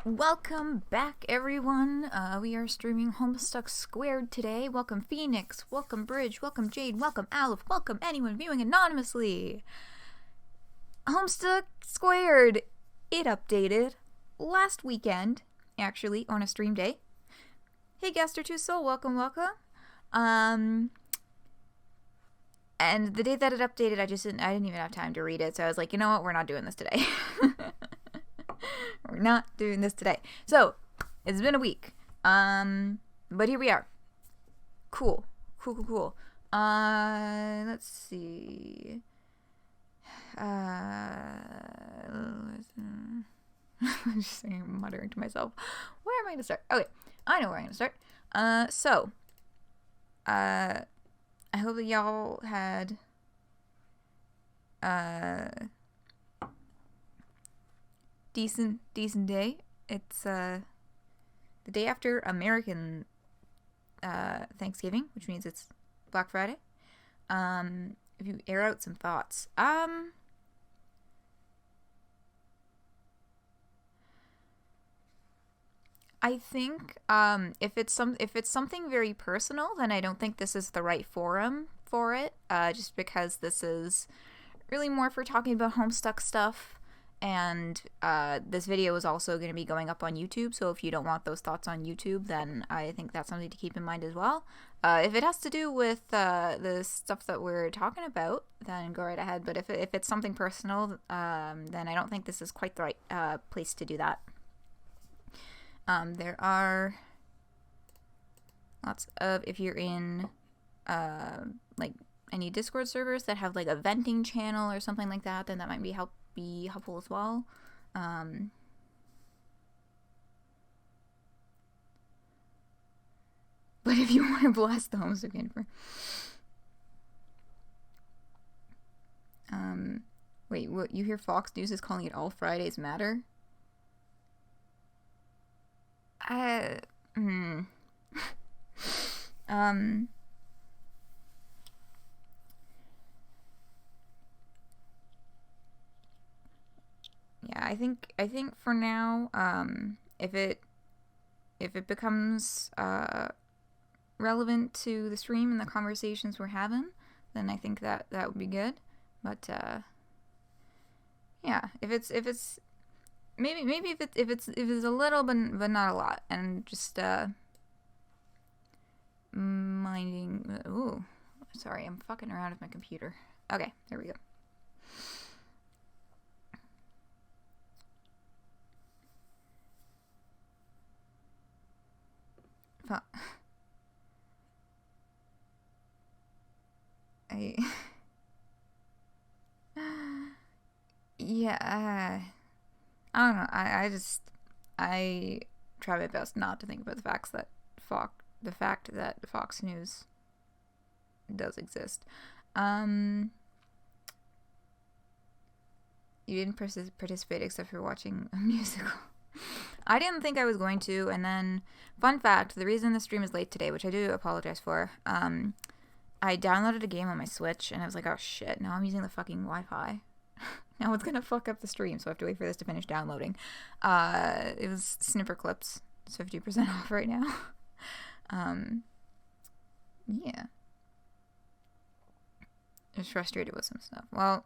Welcome back, everyone. We are streaming Homestuck Squared today. Welcome Phoenix, welcome Bridge, welcome Jade, welcome Aleph, welcome anyone viewing anonymously. Homestuck Squared, it updated last weekend, actually, on a stream day. Hey, Gaster Two Soul, welcome. And the day that it updated, I didn't even have time to read it, so I was like, you know what, we're not doing this today. We're not doing this today. So, it's been a week. But here we are. Cool. Let's see. I'm just saying, muttering to myself. Where am I going to start? Okay, I know where I'm going to start. I hope that y'all had decent day. It's the day after American Thanksgiving, which means it's Black Friday. If you air out some thoughts, I think if it's something very personal, then I don't think this is the right forum for it. Just because this is really more for talking about Homestuck stuff. And this video is also going to be going up on YouTube, so if you don't want those thoughts on YouTube, then I think that's something to keep in mind as well. If it has to do with the stuff that we're talking about, then go right ahead. But if it's something personal, then I don't think this is quite the right place to do that. There are lots of, if you're in like any Discord servers that have like a venting channel or something like that, then that might be helpful as well. But if you want to blast the Homestuck info, wait, what? You hear Fox News is calling it All Fridays Matter? Yeah, I think for now, if it becomes relevant to the stream and the conversations we're having, then I think that would be good. But yeah, if it's maybe if it's a little but not a lot, and just minding. Ooh, sorry, I'm fucking around with my computer. Okay, there we go. Yeah, I don't know. I try my best not to think about the fact that Fox News does exist. You didn't participate except for watching a musical. I didn't think I was going to, and then, fun fact, the reason the stream is late today, which I do apologize for, I downloaded a game on my Switch, and I was like, oh shit, now I'm using the fucking Wi-Fi. Now it's gonna fuck up the stream, so I have to wait for this to finish downloading. It was Snipper Clips. It's 50% off right now. Yeah. I was frustrated with some stuff. Well,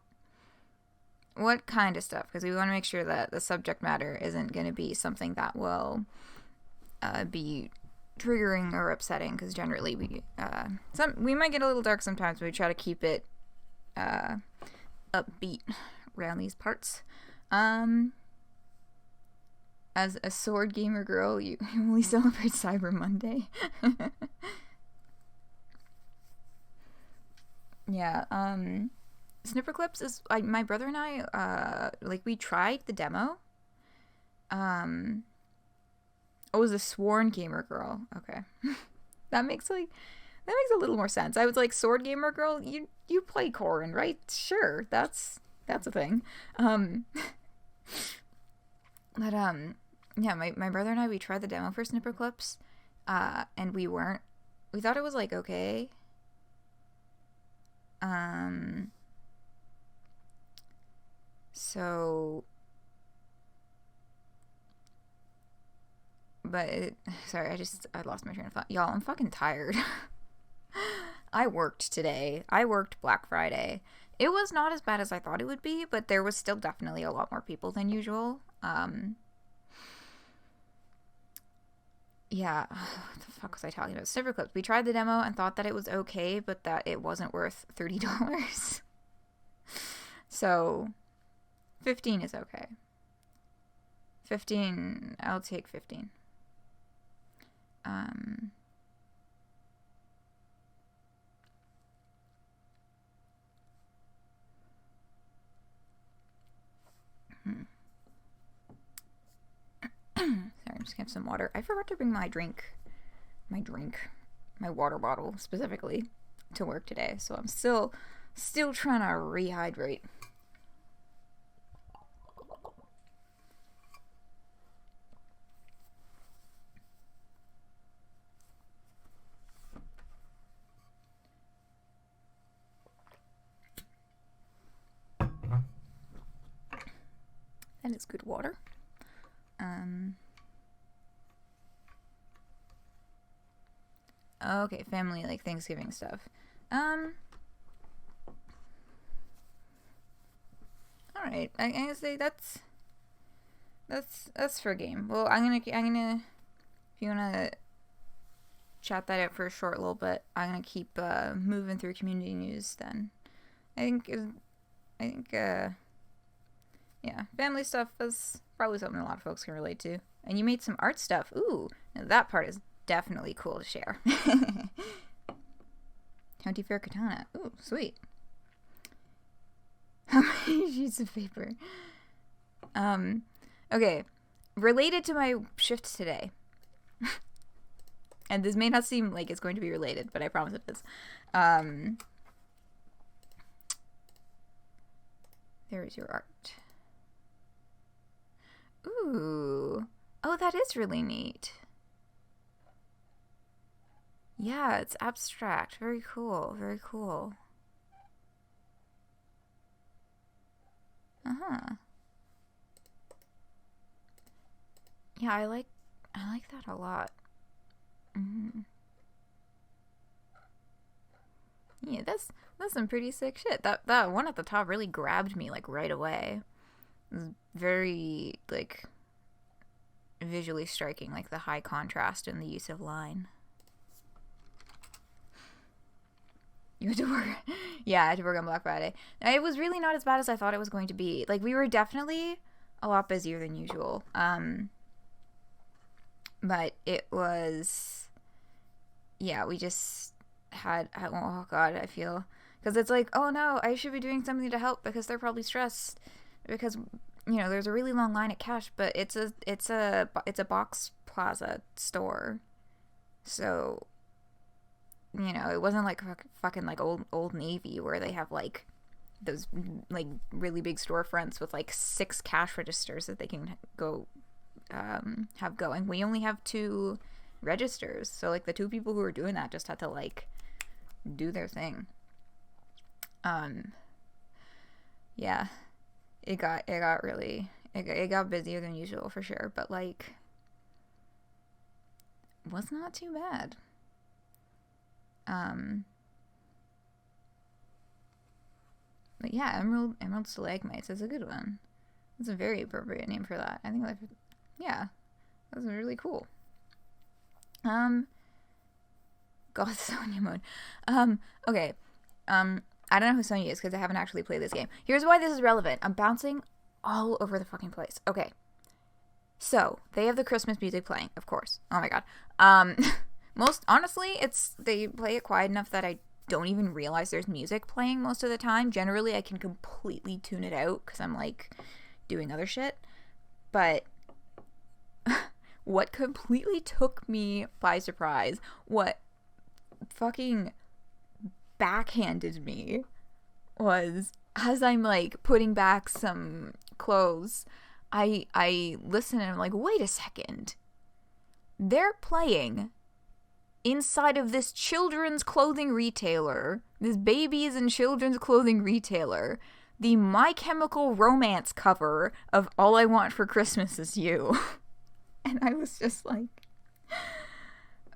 what kind of stuff? Because we want to make sure that the subject matter isn't going to be something that will be triggering or upsetting, because generally we might get a little dark sometimes, but we try to keep it upbeat around these parts. As a sword gamer girl, you only celebrate Cyber Monday. Yeah, Snipper Clips is, my brother and I, we tried the demo. Oh, it was a sworn gamer girl. Okay. That makes a little more sense. I was like, sword gamer girl, you play Corrin, right? Sure, that's a thing. But yeah, my brother and I, we tried the demo for Snipper Clips, and we thought it was like okay. So sorry, I lost my train of thought. Y'all, I'm fucking tired. I worked today. I worked Black Friday. It was not as bad as I thought it would be, but there was still definitely a lot more people than usual. Yeah, what the fuck was I talking about? Sniffer Clips. We tried the demo and thought that it was okay, but that it wasn't worth $30. So, 15 is okay. 15, I'll take 15. Sorry, I'm just gonna have some water. I forgot to bring my water bottle specifically to work today, so I'm still trying to rehydrate. That is good water. Okay, family, like Thanksgiving stuff. Alright, I'm gonna say that's for a game. Well, I'm gonna, if you wanna chat that out for a short little bit, I'm gonna keep, moving through community news then. Yeah, family stuff is probably something a lot of folks can relate to. And you made some art stuff. Ooh, now that part is definitely cool to share. County Fair Katana. Ooh, sweet. How many sheets of paper? Okay. Related to my shift today. And this may not seem like it's going to be related, but I promise it is. There is your art. Ooh. Oh, that is really neat. Yeah, it's abstract. Very cool. Very cool. Uh-huh. Yeah, I like that a lot. Mm-hmm. Yeah, that's some pretty sick shit. That one at the top really grabbed me like right away. It was very like visually striking, like the high contrast and the use of line. You had to work. Yeah, I had to work on Black Friday. It was really not as bad as I thought it was going to be. Like, we were definitely a lot busier than usual. But it was, yeah, we just had, oh god, I feel, because it's like, oh no, I should be doing something to help because they're probably stressed because, you know, there's a really long line at Cash, but it's a box plaza store, so, you know, it wasn't like fucking like old Navy where they have like those like really big storefronts with like 6 cash registers that they can go have going. We only have 2 registers, so like the 2 people who were doing that just had to like do their thing. Yeah, it got busier than usual for sure, but like was not too bad. But yeah, Emerald Stalagmites is a good one. It's a very appropriate name for that. I think that, yeah, that was really cool. God, Sonya mode. Okay. I don't know who Sonya is because I haven't actually played this game. Here's why this is relevant. I'm bouncing all over the fucking place. Okay. So, they have the Christmas music playing, of course. Oh my god. Most, honestly, they play it quiet enough that I don't even realize there's music playing most of the time. Generally, I can completely tune it out because I'm, like, doing other shit. But what completely took me by surprise, what fucking backhanded me, was as I'm, like, putting back some clothes, I listen and I'm like, wait a second. They're playing inside of this children's clothing retailer, this babies and children's clothing retailer, the My Chemical Romance cover of All I Want for Christmas Is You. And I was just like,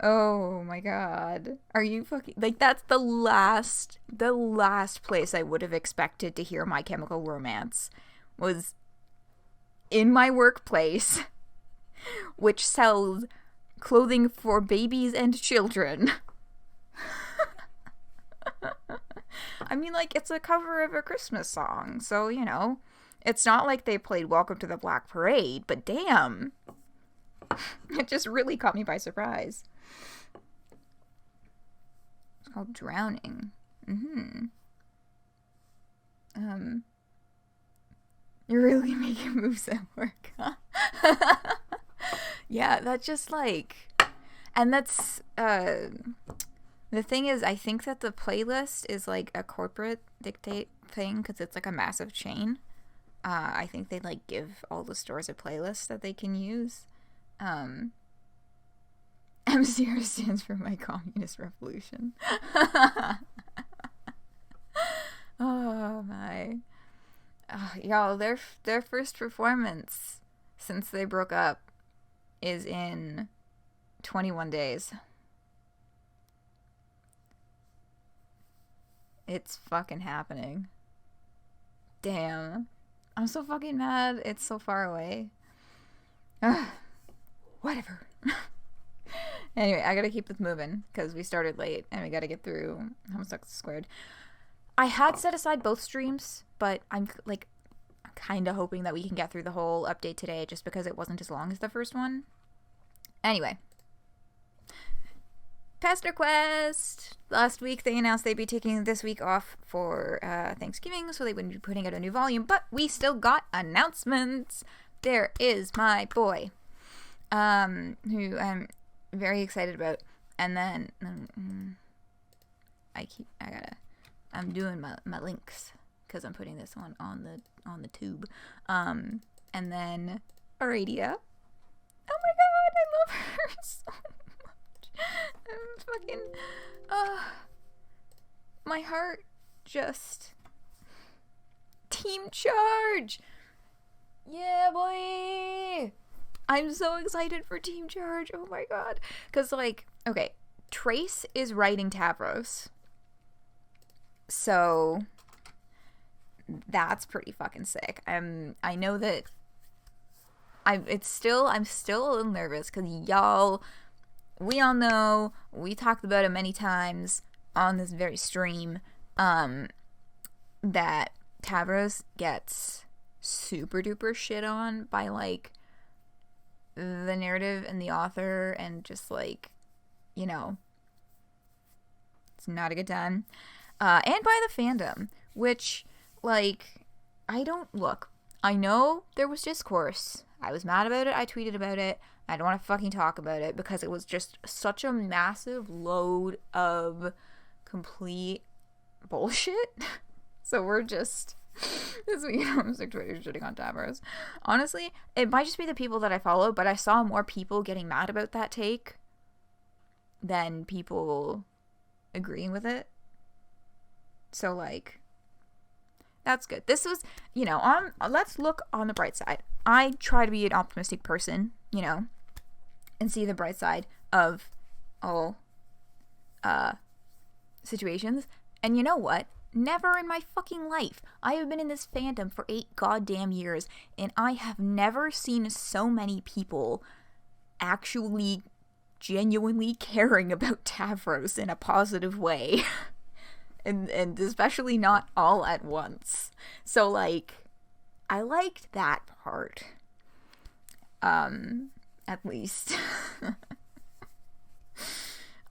Oh my god. Are you fucking like that's the last place I would have expected to hear My Chemical Romance was in my workplace, which sells clothing for babies and children. I mean, like, it's a cover of a Christmas song, so, you know, it's not like they played Welcome to the Black Parade, but damn. It just really caught me by surprise. It's called Drowning. You're really making moves at work, huh? Yeah, that's just like... And that's... The thing is, I think that the playlist is like a corporate dictate thing because it's like a massive chain. I think they like give all the stores a playlist that they can use. MCR stands for My Communist Revolution. Oh my. Y'all, their first performance since they broke up is in 21 days. It's fucking happening. Damn. I'm so fucking mad. It's so far away. Whatever. Anyway, I gotta keep this moving because we started late and we gotta get through Homestuck Squared. I had set aside both streams, but I'm like kind of hoping that we can get through the whole update today just because it wasn't as long as the first one. Anyway. Pesterquest! Last week they announced they'd be taking this week off for Thanksgiving, so they wouldn't be putting out a new volume, but we still got announcements! There is my boy, who I'm very excited about, and then, I'm doing my links, because I'm putting this one on the tube, and then Aradia. Oh my god, I love her so much. I'm fucking, my heart just, Team Charge! Yeah, boy! I'm so excited for Team Charge, oh my god. Because, like, okay, Trace is writing Tavros. So, that's pretty fucking sick. I know that, I'm still a little nervous, because y'all, we all know, we talked about it many times on this very stream, that Tavros gets super duper shit on by, like, the narrative and the author, and just, like, you know, it's not a good time. And by the fandom, which, like, I know there was discourse. I was mad about it, I tweeted about it, I don't want to fucking talk about it because it was just such a massive load of complete bullshit. So we're just, this week I'm sick Twitter shitting on Tavros. Honestly, it might just be the people that I follow, but I saw more people getting mad about that take than people agreeing with it. So, like, that's good. This was, you know, let's look on the bright side. I try to be an optimistic person, you know, and see the bright side of all situations. And you know what? Never in my fucking life. I have been in this fandom for 8 goddamn years, and I have never seen so many people actually genuinely caring about Tavros in a positive way. and especially not all at once. So, like, I liked that part. At least.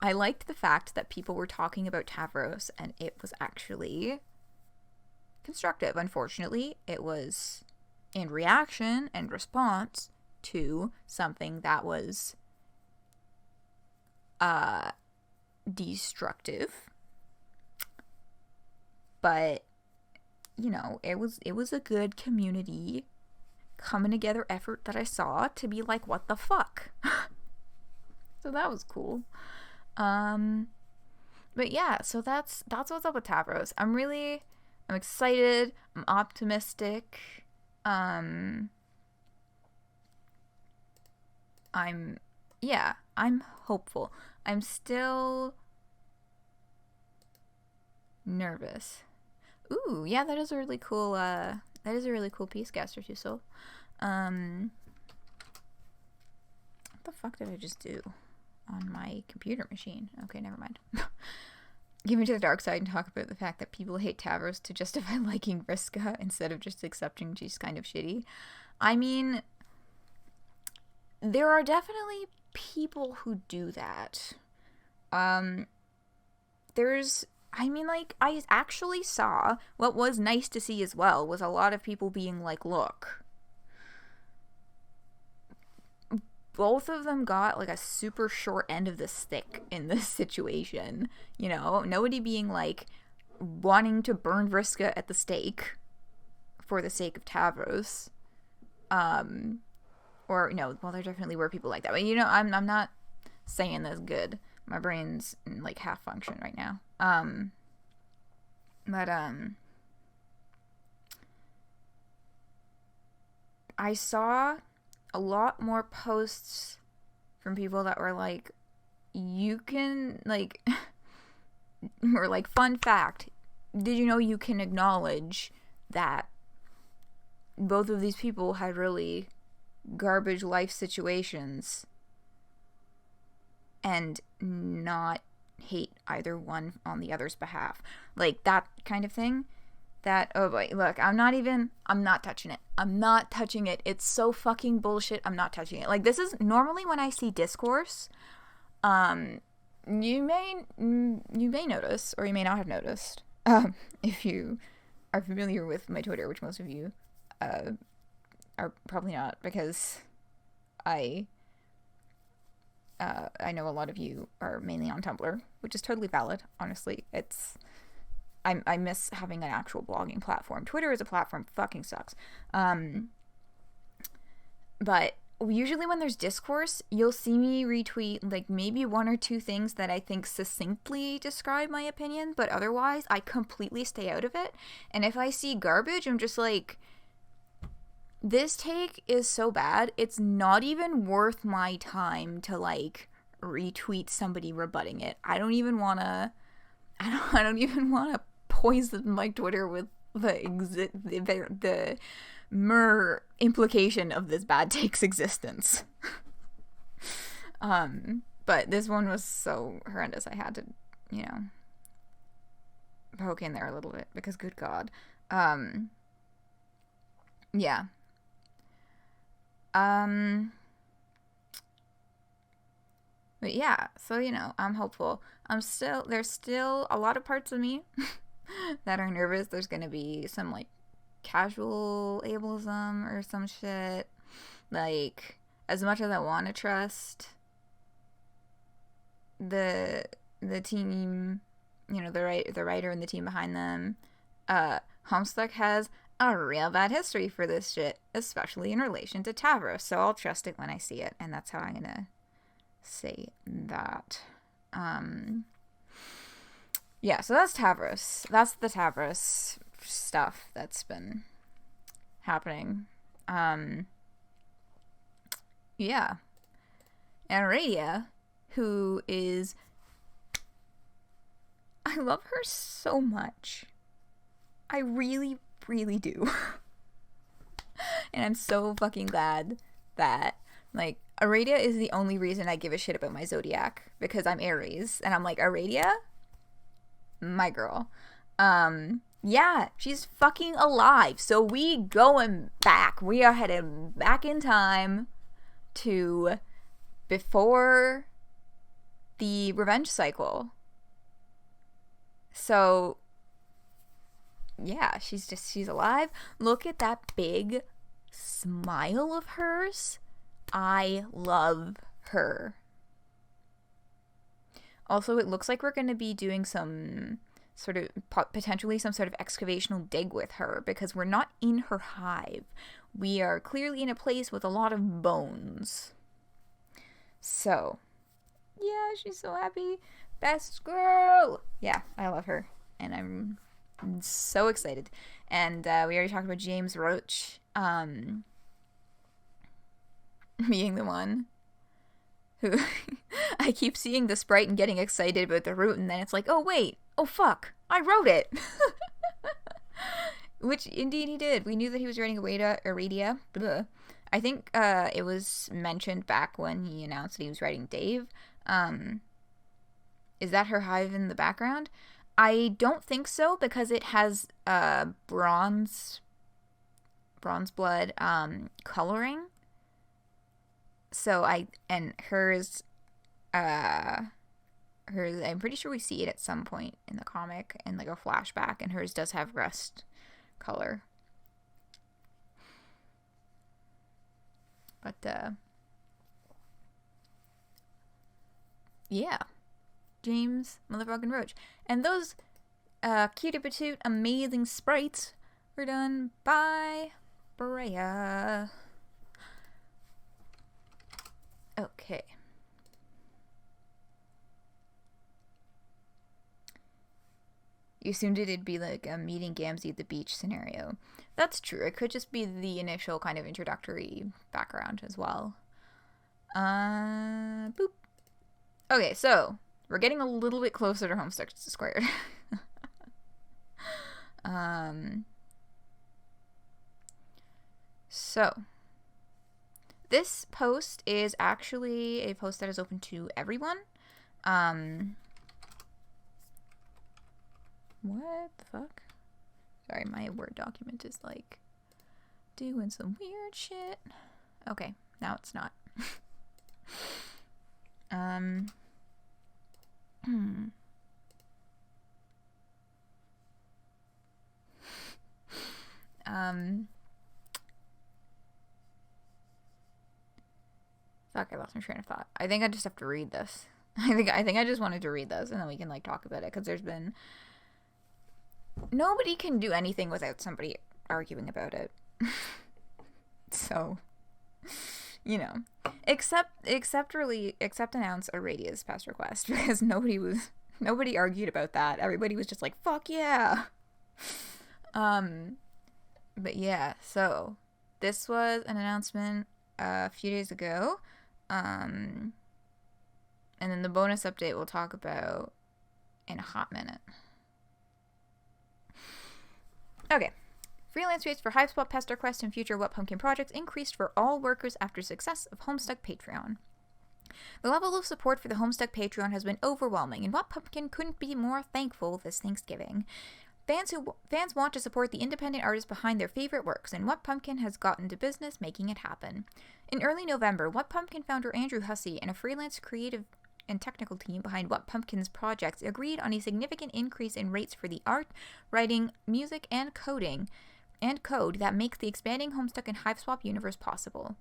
I liked the fact that people were talking about Tavros and it was actually constructive. Unfortunately, it was in reaction and response to something that was destructive. But, you know, it was a good community coming together effort that I saw to be like, what the fuck? So that was cool. But yeah, so that's what's up with Tavros. I'm excited. I'm optimistic. I'm yeah, I'm hopeful. I'm still nervous. Ooh, yeah, that is a really cool piece, Gaster Two Soul. What the fuck did I just do on my computer machine? Okay, never mind. Give me to the dark side and talk about the fact that people hate Tavros to justify liking Vriska instead of just accepting she's kind of shitty. I mean, there are definitely people who do that. I actually saw, what was nice to see as well was a lot of people being like, look, both of them got like a super short end of the stick in this situation. You know, nobody being like wanting to burn Vriska at the stake for the sake of Tavros. Or, well, there definitely were people like that. But, I'm not saying this good. My brain's in, like, half function right now. I saw a lot more posts from people that were like, you can, like, or like, fun fact, did you know you can acknowledge that both of these people had really garbage life situations and not hate either one on the other's behalf? Like, that kind of thing. That, oh boy, look, I'm not touching it. I'm not touching it. It's so fucking bullshit. I'm not touching it. Like, this is normally when I see discourse, you may notice, or you may not have noticed, if you are familiar with my Twitter, which most of you are probably not, because I know a lot of you are mainly on Tumblr, which is totally valid. Honestly, I miss having an actual blogging platform. Twitter as a platform fucking sucks. But usually when there's discourse, you'll see me retweet like maybe one or two things that I think succinctly describe my opinion, but otherwise I completely stay out of it. And if I see garbage, I'm just like, this take is so bad, it's not even worth my time to like retweet somebody rebutting it. I don't even want to poison my Twitter with the mere implication of this bad take's existence. But this one was so horrendous I had to, poke in there a little bit because good God. Yeah. But yeah, so I'm hopeful. There's still a lot of parts of me that are nervous. There's gonna be some like casual ableism or some shit. Like, as much as I want to trust the team, the writer and the team behind them, Homestuck has a real bad history for this shit, especially in relation to Tavros. So I'll trust it when I see it, and that's how I'm gonna say that. Yeah, so that's Tavros. That's the Tavros stuff that's been happening. Yeah. And Aradia, who is... I love her so much. I really, really do. And I'm so fucking glad that, like, Aradia is the only reason I give a shit about my zodiac, because I'm Aries, and I'm like, Aradia? My girl. Yeah, she's fucking alive. So we going back. We are headed back in time to before the revenge cycle. So yeah, she's alive. Look at that big smile of hers. I love her. Also, it looks like we're going to be doing some sort of, potentially some sort of excavational dig with her, because we're not in her hive. We are clearly in a place with a lot of bones. So, yeah, she's so happy. Best girl! Yeah, I love her. And I'm so excited. And we already talked about James Roach being the one who I keep seeing the sprite and getting excited about the route, and then it's like, oh wait, oh fuck, I wrote it. Which indeed he did. We knew that he was writing Aradia. Blah. I think it was mentioned back when he announced that he was writing Dave. Is that her hive in the background? I don't think so, because it has bronze blood coloring. So hers, I'm pretty sure we see it at some point in the comic in like a flashback, and hers does have rust color. But yeah, James motherfucking Roach. And those cutie patoote amazing sprites were done by Brea. Okay. You assumed it'd be like a meeting Gamzee at the beach scenario. That's true. It could just be the initial kind of introductory background as well. Boop. Okay, so we're getting a little bit closer to Homestuck Squared. So this post is actually a post that is open to everyone. What the fuck? Sorry, my Word document is like doing some weird shit. Okay, now it's not. Fuck, I lost my train of thought. I think I just have to read this. I think I just wanted to read this, and then we can like talk about it, because there's been nobody can do anything without somebody arguing about it. So, you know, except announce Aradia's Pesterquest, because nobody argued about that. Everybody was just like, fuck yeah. But yeah, so this was an announcement a few days ago. And then the bonus update we'll talk about in a hot minute. Okay. Freelance rates for HiveSwap, Pesterquest, and future What Pumpkin projects increased for all workers after success of Homestuck Patreon. The level of support for the Homestuck Patreon has been overwhelming, and What Pumpkin couldn't be more thankful this Thanksgiving. Fans want to support the independent artists behind their favorite works, and What Pumpkin has gotten to business making it happen. In early November, What Pumpkin founder Andrew Hussey and a freelance creative and technical team behind What Pumpkin's projects agreed on a significant increase in rates for the art, writing, music, and code that makes the expanding Homestuck and HiveSwap universe possible.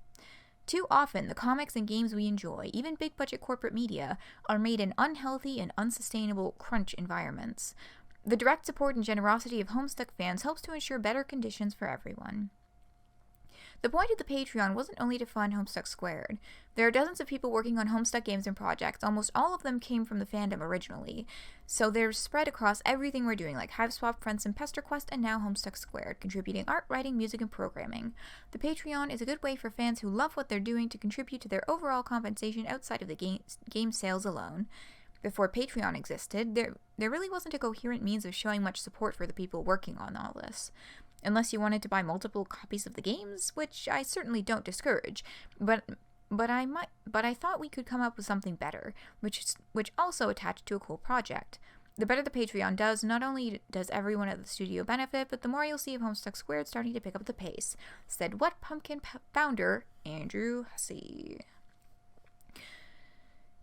Too often, the comics and games we enjoy, even big-budget corporate media, are made in unhealthy and unsustainable crunch environments. The direct support and generosity of Homestuck fans helps to ensure better conditions for everyone. The point of the Patreon wasn't only to fund Homestuck Squared. There are dozens of people working on Homestuck games and projects. Almost all of them came from the fandom originally, so they're spread across everything we're doing, like HiveSwap, Friends, and Pesterquest, and now Homestuck Squared, contributing art, writing, music, and programming. The Patreon is a good way for fans who love what they're doing to contribute to their overall compensation outside of the game sales alone. Before Patreon existed, there really wasn't a coherent means of showing much support for the people working on all this. Unless you wanted to buy multiple copies of the games, which I certainly don't discourage, but I thought we could come up with something better, which also attached to a cool project. The better the Patreon does, not only does everyone at the studio benefit, but the more you'll see of Homestuck Squared starting to pick up the pace, said What Pumpkin founder Andrew Hussey.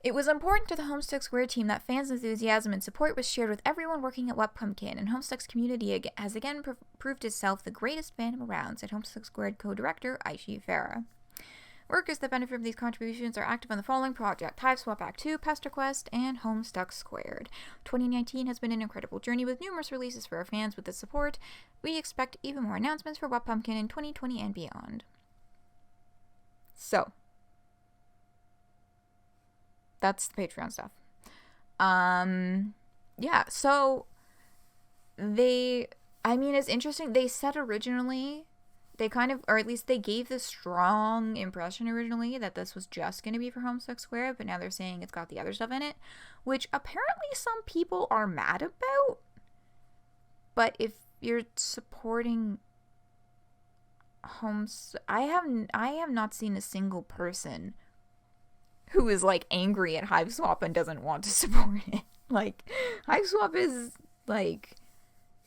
It was important to the Homestuck Squared team that fans' enthusiasm and support was shared with everyone working at What Pumpkin, and Homestuck's community has again proved itself the greatest fandom around, said Homestuck Squared co-director Aishi Farah. Workers that benefit from these contributions are active on the following project: HiveSwap Act 2, Pesterquest, and Homestuck Squared. 2019 has been an incredible journey with numerous releases for our fans. With this support, we expect even more announcements for What Pumpkin in 2020 and beyond. So, that's the Patreon stuff. Yeah, so it's interesting. They said originally they kind of, or at least they gave the strong impression originally that this was just going to be for Homestuck Square, but now they're saying it's got the other stuff in it, which apparently some people are mad about. But if you're supporting I have not seen a single person who is like angry at Hive Swap and doesn't want to support it. Like, Hive Swap is like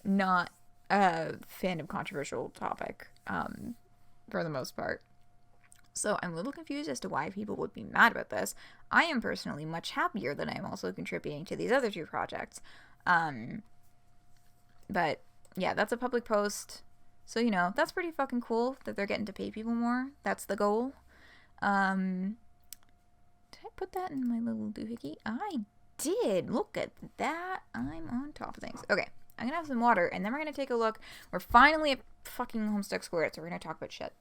not a fan of controversial topic, for the most part. So I'm a little confused as to why people would be mad about this. I am personally much happier that I'm also contributing to these other two projects. But yeah, that's a public post. So, you know, that's pretty fucking cool that they're getting to pay people more. That's the goal. Did I put that in my little doohickey? I did. Look at that. I'm on top of things. Okay. I'm going to have some water, and then we're going to take a look. We're finally at fucking Homestuck Square, so we're going to talk about shit.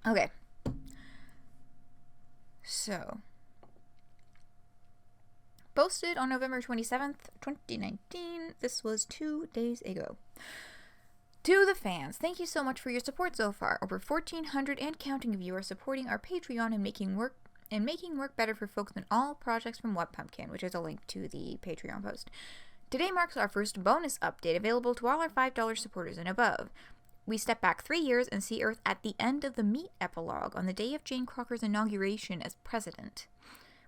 Okay. So, posted on November 27th, 2019. This was 2 days ago. To the fans, thank you so much for your support so far. Over 1,400 and counting of you are supporting our Patreon and making work better for folks in all projects from What Pumpkin, which is a link to the Patreon post. Today marks our first bonus update available to all our $5 supporters and above. We step back 3 years and see Earth at the end of the Meat epilogue on the day of Jane Crocker's inauguration as president.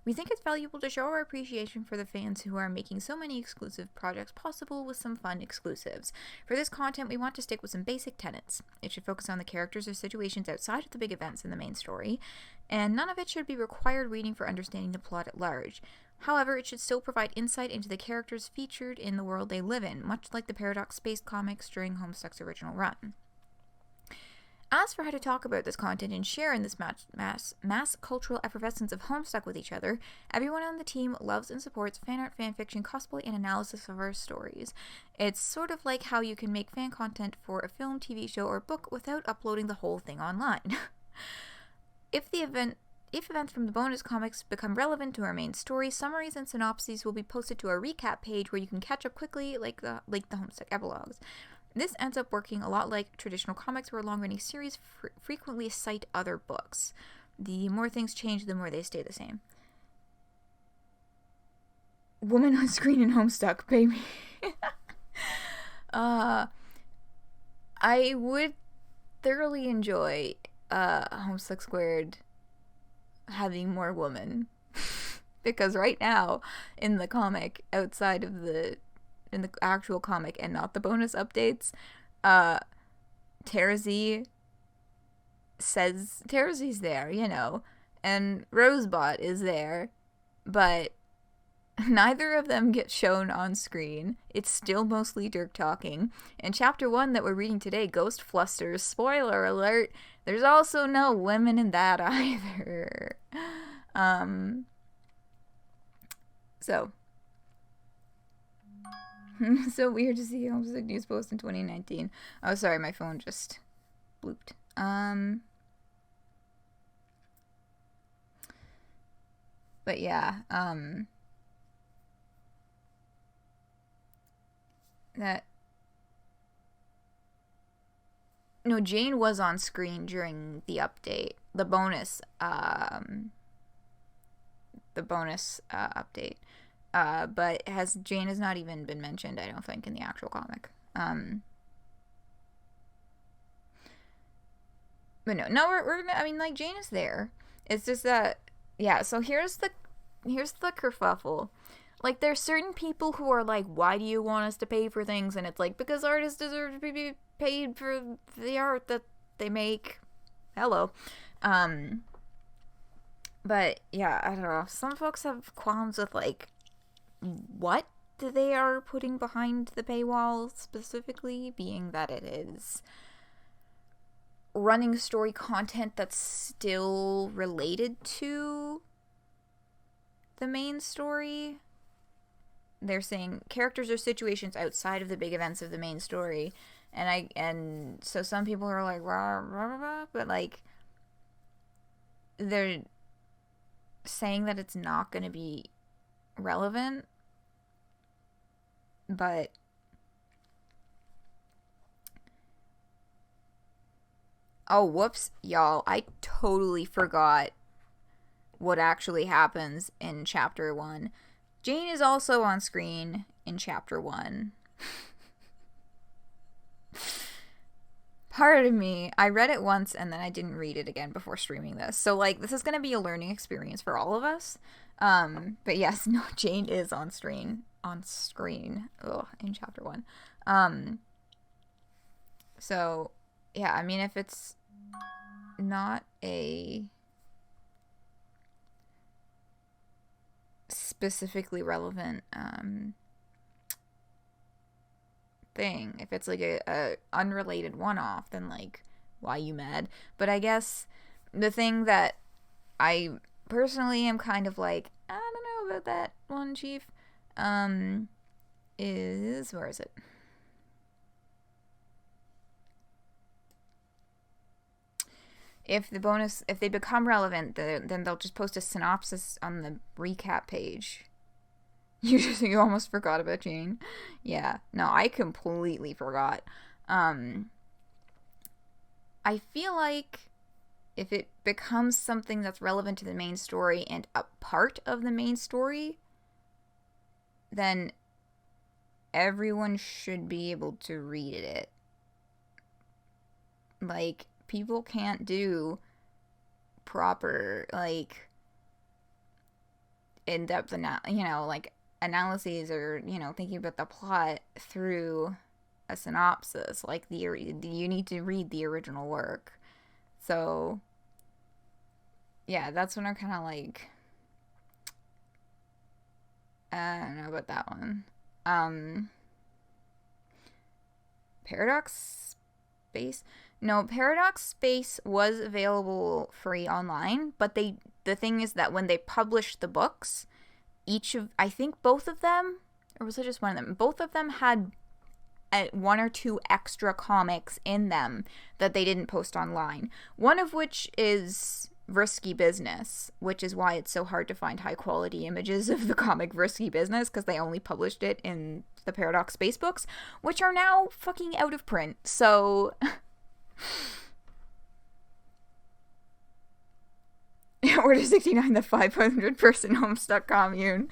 We think it's valuable to show our appreciation for the fans who are making so many exclusive projects possible with some fun exclusives. For this content, we want to stick with some basic tenets. It should focus on the characters or situations outside of the big events in the main story, and none of it should be required reading for understanding the plot at large. However, it should still provide insight into the characters featured in the world they live in, much like the Paradox Space comics during Homestuck's original run. As for how to talk about this content and share in this mass cultural effervescence of Homestuck with each other, everyone on the team loves and supports fan art, fanfiction, cosplay, and analysis of our stories. It's sort of like how you can make fan content for a film, TV show, or book without uploading the whole thing online. If events from the bonus comics become relevant to our main story, summaries and synopses will be posted to our recap page where you can catch up quickly like the Homestuck Epilogues. This ends up working a lot like traditional comics where long-running series frequently cite other books. The more things change, the more they stay the same. Woman on screen in Homestuck, baby. I would thoroughly enjoy Homestuck Squared having more women. Because right now, in the comic, outside of in the actual comic and not the bonus updates, Terezi says Terezi's there, you know, and Rosebot is there, but neither of them get shown on screen. It's still mostly Dirk talking. And chapter 1 that we're reading today, Ghostflusters, spoiler alert, there's also no women in that either. So so weird to see Homestuck news post in 2019. Oh, sorry, my phone just blooped. But yeah, no, Jane was on screen during the update, the bonus update. But Jane has not even been mentioned, I don't think, in the actual comic. But no, I mean, like, Jane is there. It's just that, yeah, so here's the kerfuffle. Like, there's certain people who are like, why do you want us to pay for things? And it's like, because artists deserve to be paid for the art that they make. Hello. But, yeah, I don't know. Some folks have qualms with, like, what they are putting behind the paywall specifically, being that it is running story content that's still related to the main story. They're saying characters or situations outside of the big events of the main story, and so some people are like, rah, rah, rah, rah, but like they're saying that it's not going to be relevant, but oh, whoops, y'all, I totally forgot what actually happens in chapter 1. Jane is also on screen in chapter 1. Part of me, I read it once and then I didn't read it again before streaming this. So, like, this is going to be a learning experience for all of us. But yes, no, Jane is on screen. In chapter 1. So, yeah, I mean, if it's not a specifically relevant thing, if it's like a unrelated one-off, then like, why you mad? But I guess the thing that I personally am kind of like, I don't know about that one, Chief, is, where is it? If they become relevant, then they'll just post a synopsis on the recap page. You almost forgot about Jane. Yeah, no, I completely forgot. I feel like if it becomes something that's relevant to the main story and a part of the main story, then everyone should be able to read it. Like, people can't do proper, like, in-depth, like, analyses or, thinking about the plot through a synopsis. Like, you need to read the original work. So, yeah, that's when I'm kind of like, I don't know about that one. Paradox Space? No, Paradox Space was available free online, but the thing is that when they published the books, I think both of them, or was it just one of them? Both of them had one or two extra comics in them that they didn't post online. One of which is Risky Business, which is why it's so hard to find high quality images of the comic Risky Business, because they only published it in the Paradox Space books, which are now fucking out of print. So Order 69, the 500-person Homestuck commune.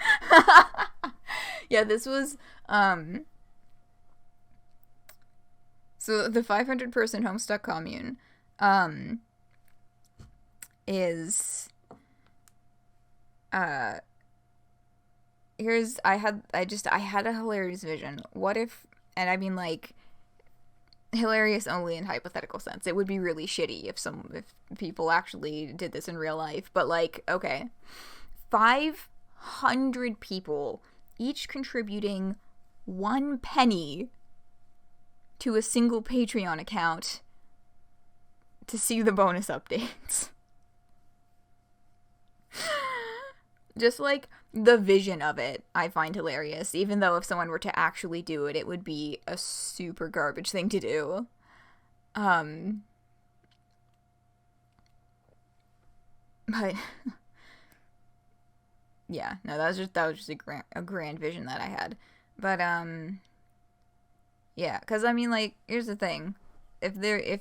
Yeah, this was, so the 500-person Homestuck commune, is, I had a hilarious vision. What if, and I mean, like, hilarious only in hypothetical sense. It would be really shitty if people actually did this in real life. But, like, okay, 500 people, each contributing 1 penny to a single Patreon account to see the bonus updates. Just, like, the vision of it, I find hilarious. Even though if someone were to actually do it, it would be a super garbage thing to do. But yeah, no, that was just a grand vision that I had. But yeah, because I mean, like, here's the thing: if their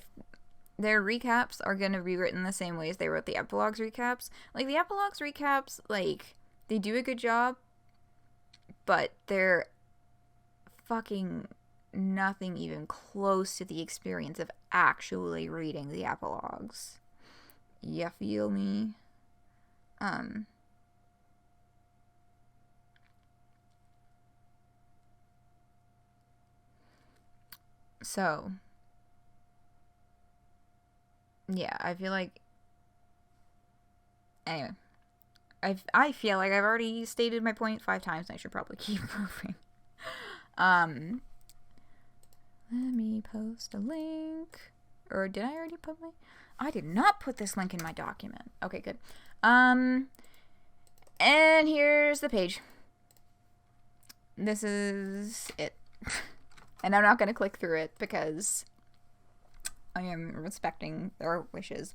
recaps are gonna be written the same way as they wrote the Epilogues recaps, like, the Epilogues recaps, like, they do a good job, but they're fucking nothing even close to the experience of actually reading the Epilogues. You feel me? So, yeah, I feel like, anyway, I feel like I've already stated my point 5 times, and I should probably keep moving. Let me post a link. Or did I already put I did not put this link in my document. Okay, good. And here's the page. This is it. And I'm not going to click through it because I am respecting their wishes.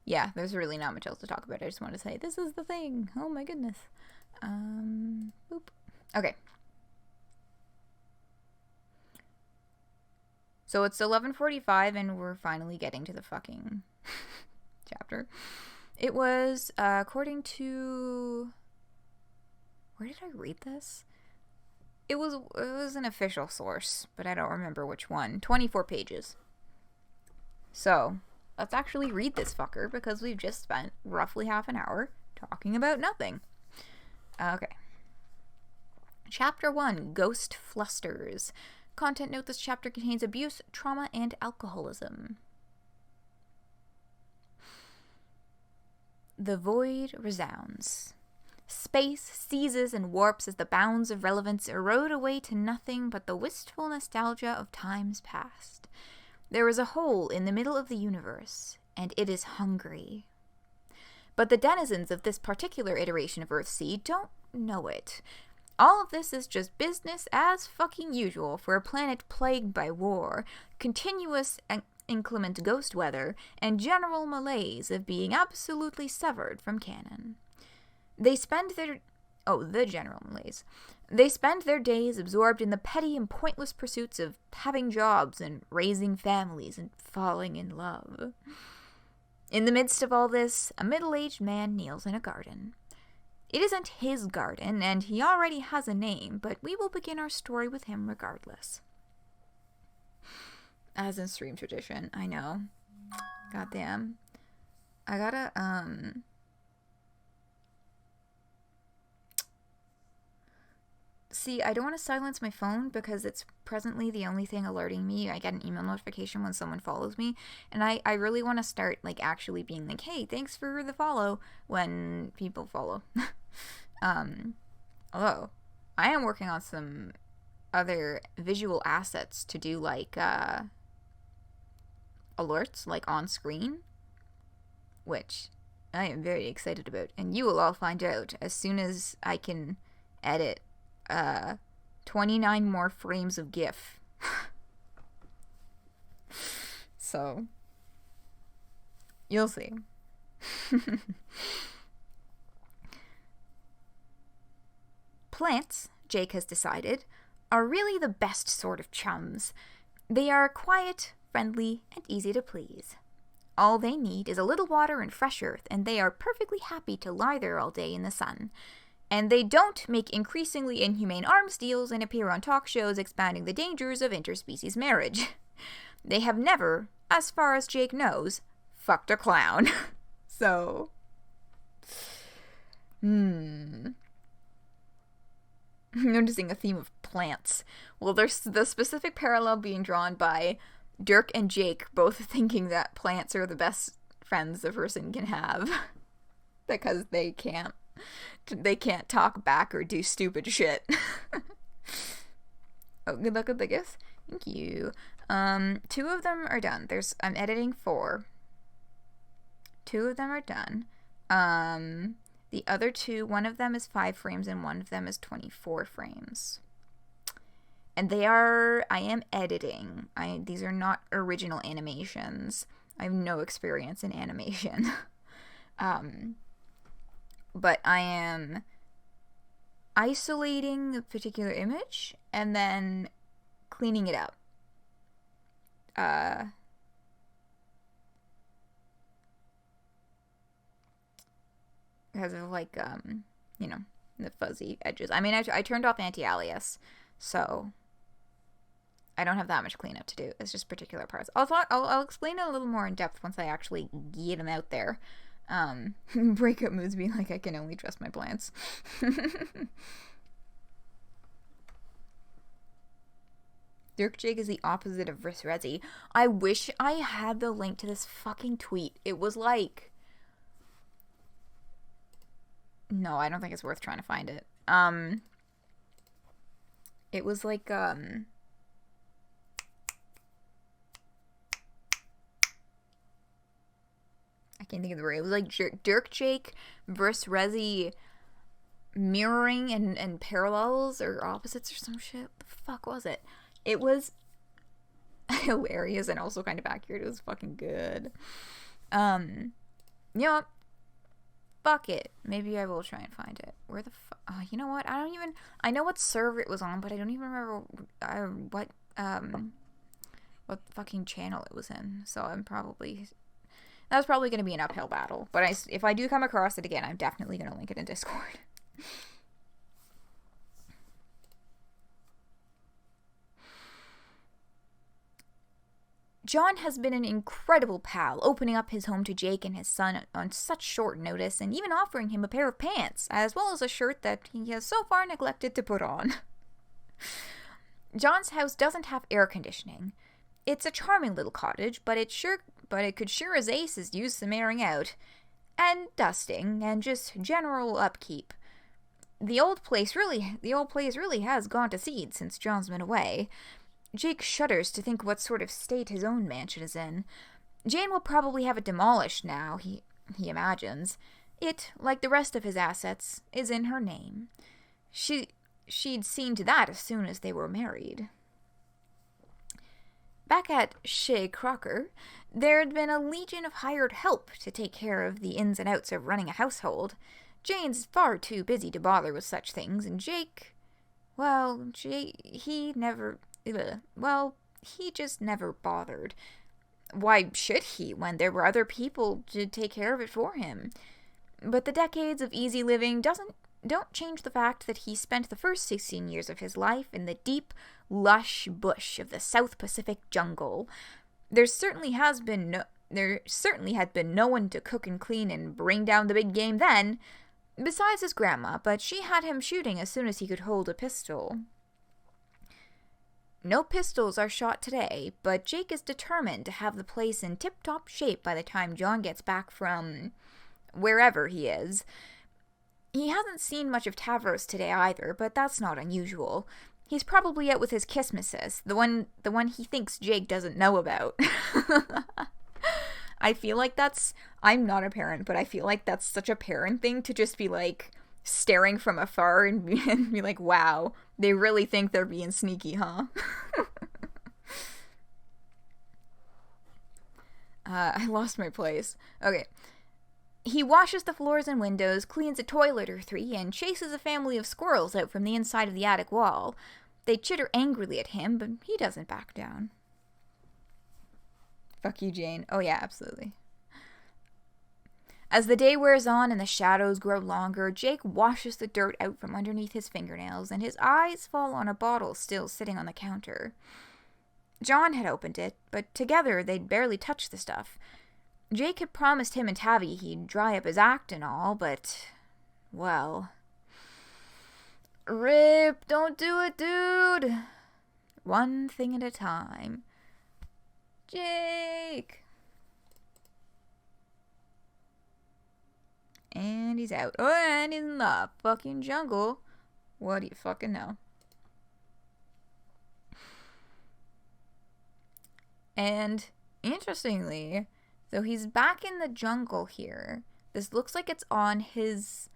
yeah, there's really not much else to talk about. I just want to say, this is the thing. Oh my goodness. Boop. Okay. So it's 11:45 and we're finally getting to the fucking chapter. It was, according to... Where did I read this? It was an official source, but I don't remember which one. 24 pages. So, let's actually read this fucker, because we've just spent roughly half an hour talking about nothing. Okay. Chapter 1, Ghostflusters. Content note: this chapter contains abuse, trauma, and alcoholism. The void resounds. Space seizes and warps as the bounds of relevance erode away to nothing but the wistful nostalgia of times past. There is a hole in the middle of the universe, and it is hungry. But the denizens of this particular iteration of Earthsea don't know it. All of this is just business as fucking usual for a planet plagued by war, continuous and inclement ghost weather, and general malaise of being absolutely severed from canon. They spend their... the general malaise. They spend their days absorbed in the petty and pointless pursuits of having jobs and raising families and falling in love. In the midst of all this, a middle-aged man kneels in a garden. It isn't his garden, and he already has a name, but we will begin our story with him regardless. As in stream tradition, I know. Goddamn. I gotta, See, I don't want to silence my phone because it's presently the only thing alerting me. I get an email notification when someone follows me, and I really want to start, like, actually being like, hey, thanks for the follow when people follow. Although, I am working on some other visual assets to do, like, alerts, like, on screen, which I am very excited about, and you will all find out as soon as I can edit 29 more frames of GIF. So, you'll see. Plants, Jake has decided, are really the best sort of chums. They are quiet, friendly, and easy to please. All they need is a little water and fresh earth, and they are perfectly happy to lie there all day in the sun. And they don't make increasingly inhumane arms deals and appear on talk shows expounding the dangers of interspecies marriage. They have never, as far as Jake knows, fucked a clown. So... Noticing a theme of plants. Well, there's the specific parallel being drawn by Dirk and Jake both thinking that plants are the best friends a person can have. Because they can't talk back or do stupid shit. Oh, good luck with the gifts. Thank you. 2 of them are done. I'm editing 4. 2 of them are done. The other 2, one of them is 5 frames and one of them is 24 frames. And I am editing. These are not original animations. I have no experience in animation. But I am isolating a particular image and then cleaning it up. Because of, like, the fuzzy edges. I mean, I turned off anti-alias, so I don't have that much cleanup to do. It's just particular parts. I'll explain it a little more in depth once I actually get them out there. Breakup moods being like, I can only trust my plants. Dirk Jake is the opposite of Resi. I wish I had the link to this fucking tweet. It was like... No, I don't think it's worth trying to find it. It was like, I can't think of the word. It was like Dirk Jake versus Resi mirroring and parallels or opposites or some shit. What the fuck was it? It was hilarious and also kind of accurate. It was fucking good. You know what? Fuck it. Maybe I will try and find it. Where the fuck? You know what? I know what server it was on, but I don't even remember what fucking channel it was in. So that was probably going to be an uphill battle. But if I do come across it again, I'm definitely going to link it in Discord. John has been an incredible pal, opening up his home to Jake and his son on such short notice, and even offering him a pair of pants, as well as a shirt that he has so far neglected to put on. John's house doesn't have air conditioning. It's a charming little cottage, but it could sure as aces use some airing out, and dusting, and just general upkeep. The old place really has gone to seed since John's been away. Jake shudders to think what sort of state his own mansion is in. Jane will probably have it demolished now, he imagines. It, like the rest of his assets, is in her name. She'd seen to that as soon as they were married. Back at Shea Crocker, there'd been a legion of hired help to take care of the ins and outs of running a household. Jane's far too busy to bother with such things, and Jake... he just never bothered. Why should he, when there were other people to take care of it for him? But the decades of easy living don't change the fact that he spent the first 16 years of his life in the deep, lush bush of the South Pacific jungle. There certainly had been no one to cook and clean and bring down the big game then, besides his grandma, but she had him shooting as soon as he could hold a pistol. No pistols are shot today, but Jake is determined to have the place in tip-top shape by the time John gets back from wherever he is. He hasn't seen much of Tavros today either, but that's not unusual. He's probably out with his Kissmasses, the one he thinks Jake doesn't know about. I feel like I'm not a parent, but I feel like that's such a parent thing to just be like staring from afar and be like, wow, they really think they're being sneaky, huh? I lost my place. Okay. He washes the floors and windows, cleans a toilet or three, and chases a family of squirrels out from the inside of the attic wall. They chitter angrily at him, but he doesn't back down. Fuck you, Jane. Oh yeah, absolutely. As the day wears on and the shadows grow longer, Jake washes the dirt out from underneath his fingernails, and his eyes fall on a bottle still sitting on the counter. John had opened it, but together they'd barely touched the stuff. Jake had promised him and Tavi he'd dry up his act and all, but... well... Rip, don't do it, dude! One thing at a time. Jake! And he's out. Oh, and he's in the fucking jungle. What do you fucking know? And, interestingly, so he's back in the jungle here. This looks like it's on his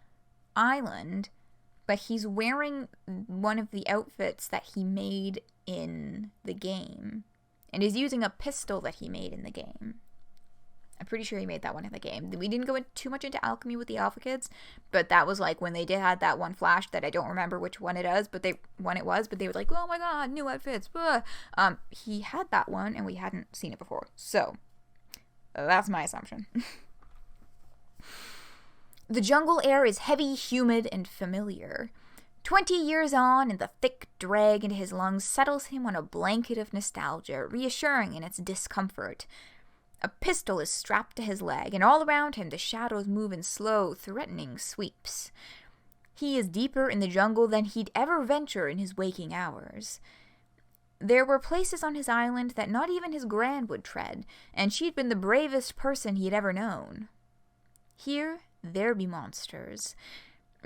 island, but he's wearing one of the outfits that he made in the game. And he's using a pistol that he made in the game. I'm pretty sure he made that one in the game. We didn't go too much into alchemy with the Alpha Kids, but that was like when they did had that one flash that I don't remember which one it is, but they were like, oh my god, new outfits. Blah. He had that one and we hadn't seen it before. So, that's my assumption. The jungle air is heavy, humid, and familiar. 20 years on, and the thick drag into his lungs settles him on a blanket of nostalgia, reassuring in its discomfort. A pistol is strapped to his leg, and all around him the shadows move in slow, threatening sweeps. He is deeper in the jungle than he'd ever venture in his waking hours. There were places on his island that not even his gran would tread, and she'd been the bravest person he'd ever known. Here, there be monsters.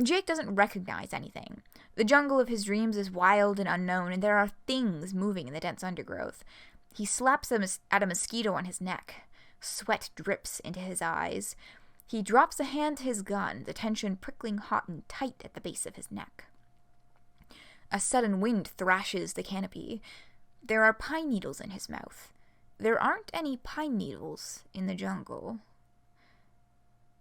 Jake doesn't recognize anything. The jungle of his dreams is wild and unknown, and there are things moving in the dense undergrowth. He slaps at a mosquito on his neck. Sweat drips into his eyes. He drops a hand to his gun, the tension prickling hot and tight at the base of his neck. A sudden wind thrashes the canopy. There are pine needles in his mouth. There aren't any pine needles in the jungle.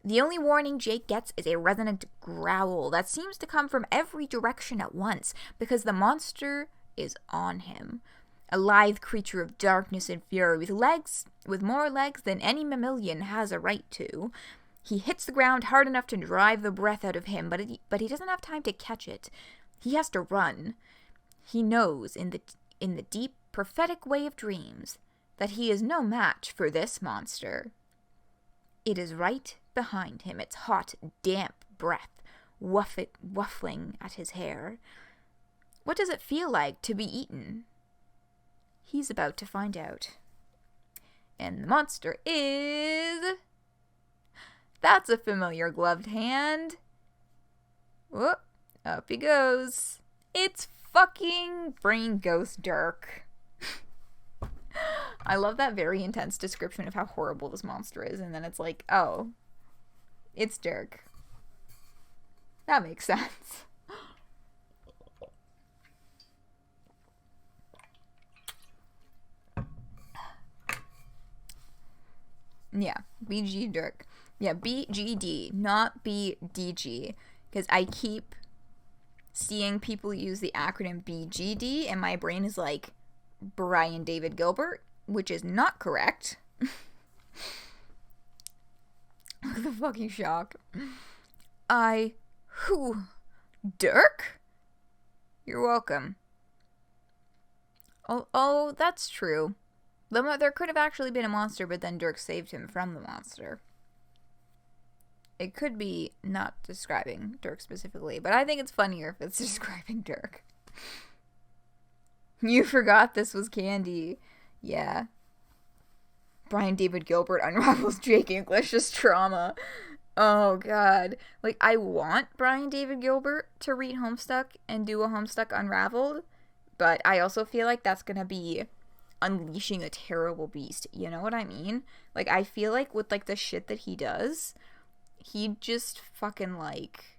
The only warning Jake gets is a resonant growl that seems to come from every direction at once, because the monster is on him. A lithe creature of darkness and fury with more legs than any mammalian has a right to. He hits the ground hard enough to drive the breath out of him, but he doesn't have time to catch it. He has to run. He knows in the deep, prophetic way of dreams that he is no match for this monster. It is right behind him, its hot, damp breath waffling at his hair. What does it feel like to be eaten? He's about to find out. And the monster is... That's a familiar gloved hand. Whoop, up he goes. It's fucking Brain Ghost Dirk. I love that very intense description of how horrible this monster is, and then it's like, oh, it's Dirk. That makes sense. Yeah, BG Dirk. Yeah, BGD, not BDG, because I keep seeing people use the acronym BGD, and my brain is like, Brian David Gilbert, which is not correct. Look at the fucking shock. Dirk? You're welcome. Oh, that's true. There could have actually been a monster, but then Dirk saved him from the monster. It could be not describing Dirk specifically, but I think it's funnier if it's describing Dirk. You forgot this was candy. Yeah. Brian David Gilbert unravels Jake English's trauma. Oh, God. Like, I want Brian David Gilbert to read Homestuck and do a Homestuck Unraveled, but I also feel like that's gonna be unleashing a terrible beast. You know what I mean? Like, I feel like with, like, the shit that he does, he'd just fucking, like...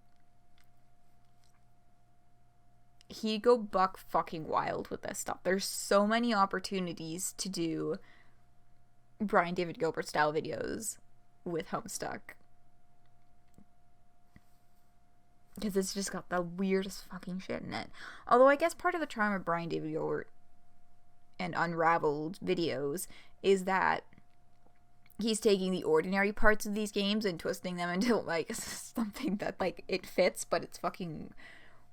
He'd go buck fucking wild with this stuff. There's so many opportunities to do Brian David Gilbert style videos with Homestuck. Because it's just got the weirdest fucking shit in it. Although I guess part of the charm of Brian David Gilbert and Unraveled videos is that he's taking the ordinary parts of these games and twisting them into, like, something that, like, it fits, but it's fucking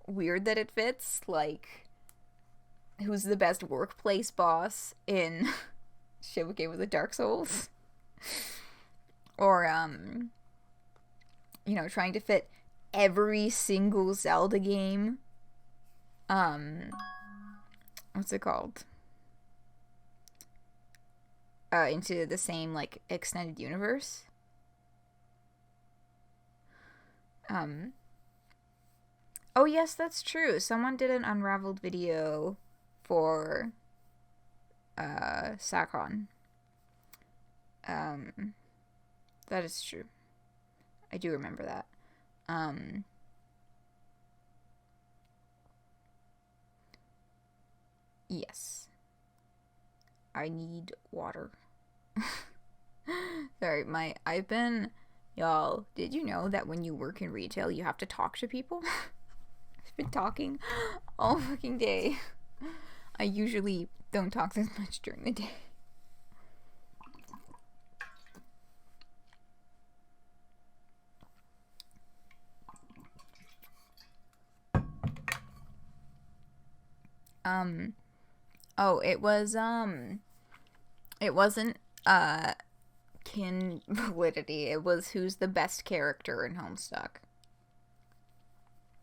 weird that it fits. Like, who's the best workplace boss in shit, what game was it, Dark Souls? Or, you know, trying to fit every single Zelda game, what's it called? Into the same, like, extended universe. Oh, yes, that's true. Someone did an Unraveled video for, Sakon. That is true. I do remember that. Yes. I need water. Sorry, y'all, did you know that when you work in retail, you have to talk to people? I've been talking all fucking day. I usually don't talk this much during the day. Oh, it wasn't, kin validity. It was who's the best character in Homestuck.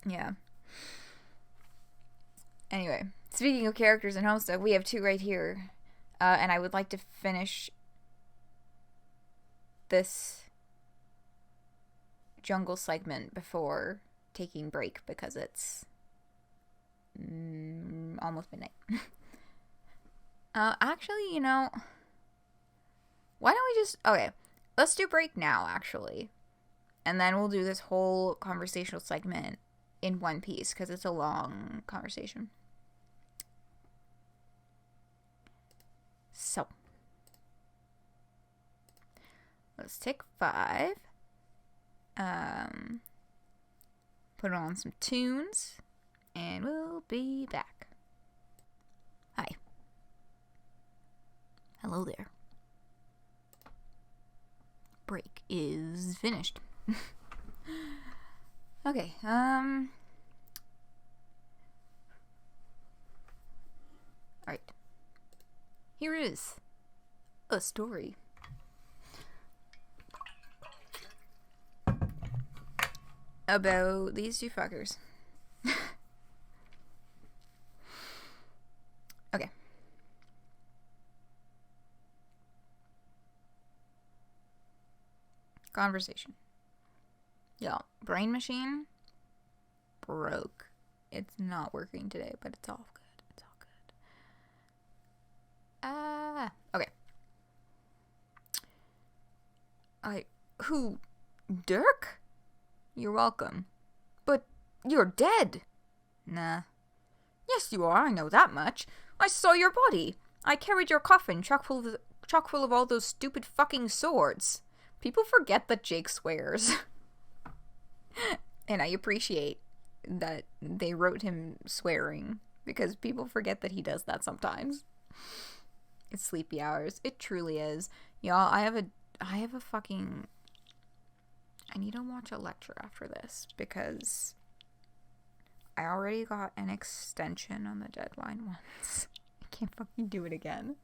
Yeah. Anyway, speaking of characters in Homestuck, we have two right here. And I would like to finish this jungle segment before taking break because it's almost midnight. Actually, you know, why don't we just, okay, let's do break now, actually. And then we'll do this whole conversational segment in one piece, because it's a long conversation. So, let's take 5. Put on some tunes, and we'll be back. Hi. Hello there. Break is finished. Okay, alright. Here is a story. About these two fuckers. Okay. Conversation. Y'all, brain machine broke. It's not working today, but it's all good. It's all good. Okay. Who? Dirk? You're welcome. But you're dead. Nah. Yes, you are. I know that much. I saw your body. I carried your coffin chock full of all those stupid fucking swords. People forget that Jake swears. And I appreciate that they wrote him swearing, because people forget that he does that sometimes. It's sleepy hours. It truly is. Y'all, I have a fucking... I need to watch a lecture after this, because I already got an extension on the deadline once. I can't fucking do it again.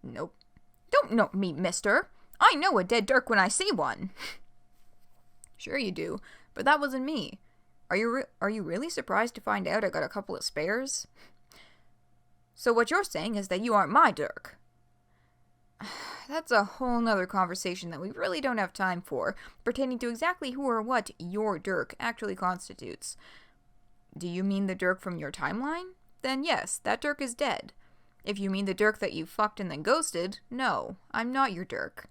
Nope. Don't note me, mister. I know a dead Dirk when I see one. Sure you do, but that wasn't me. Are you really surprised to find out I got a couple of spares? So what you're saying is that you aren't my Dirk. That's a whole nother conversation that we really don't have time for, pertaining to exactly who or what your Dirk actually constitutes. Do you mean the Dirk from your timeline? Then yes, that Dirk is dead. If you mean the Dirk that you fucked and then ghosted, no, I'm not your Dirk.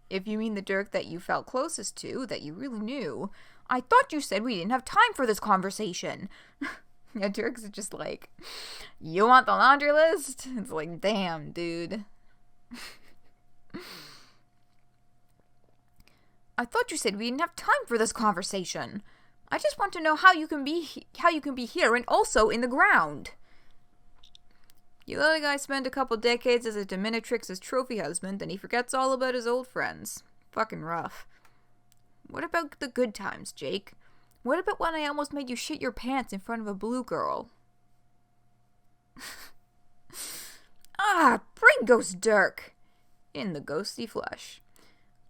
If you mean the Dirk that you felt closest to, that you really knew, I thought you said we didn't have time for this conversation. Yeah, Dirk's just like, you want the laundry list? It's like, damn, dude. I thought you said we didn't have time for this conversation. I just want to know how you can be here and also in the ground. You let a guy spend a couple decades as a dominatrix's trophy husband, and he forgets all about his old friends. Fucking rough. What about the good times, Jake? What about when I almost made you shit your pants in front of a blue girl? Bring Ghost Dirk! In the ghosty flesh.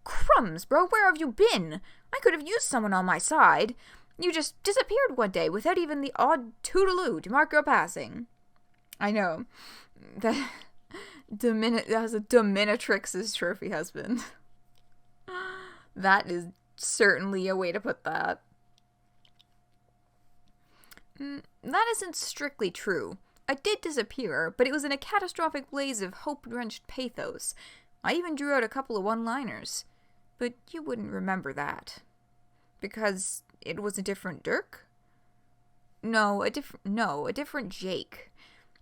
Crumbs, bro, where have you been? I could have used someone on my side. You just disappeared one day without even the odd toodaloo to mark your passing. I know. That was a dominatrix's trophy husband. That is certainly a way to put that. That isn't strictly true. I did disappear, but it was in a catastrophic blaze of hope-drenched pathos. I even drew out a couple of one-liners. But you wouldn't remember that. Because it was a different Dirk? No, a different Jake.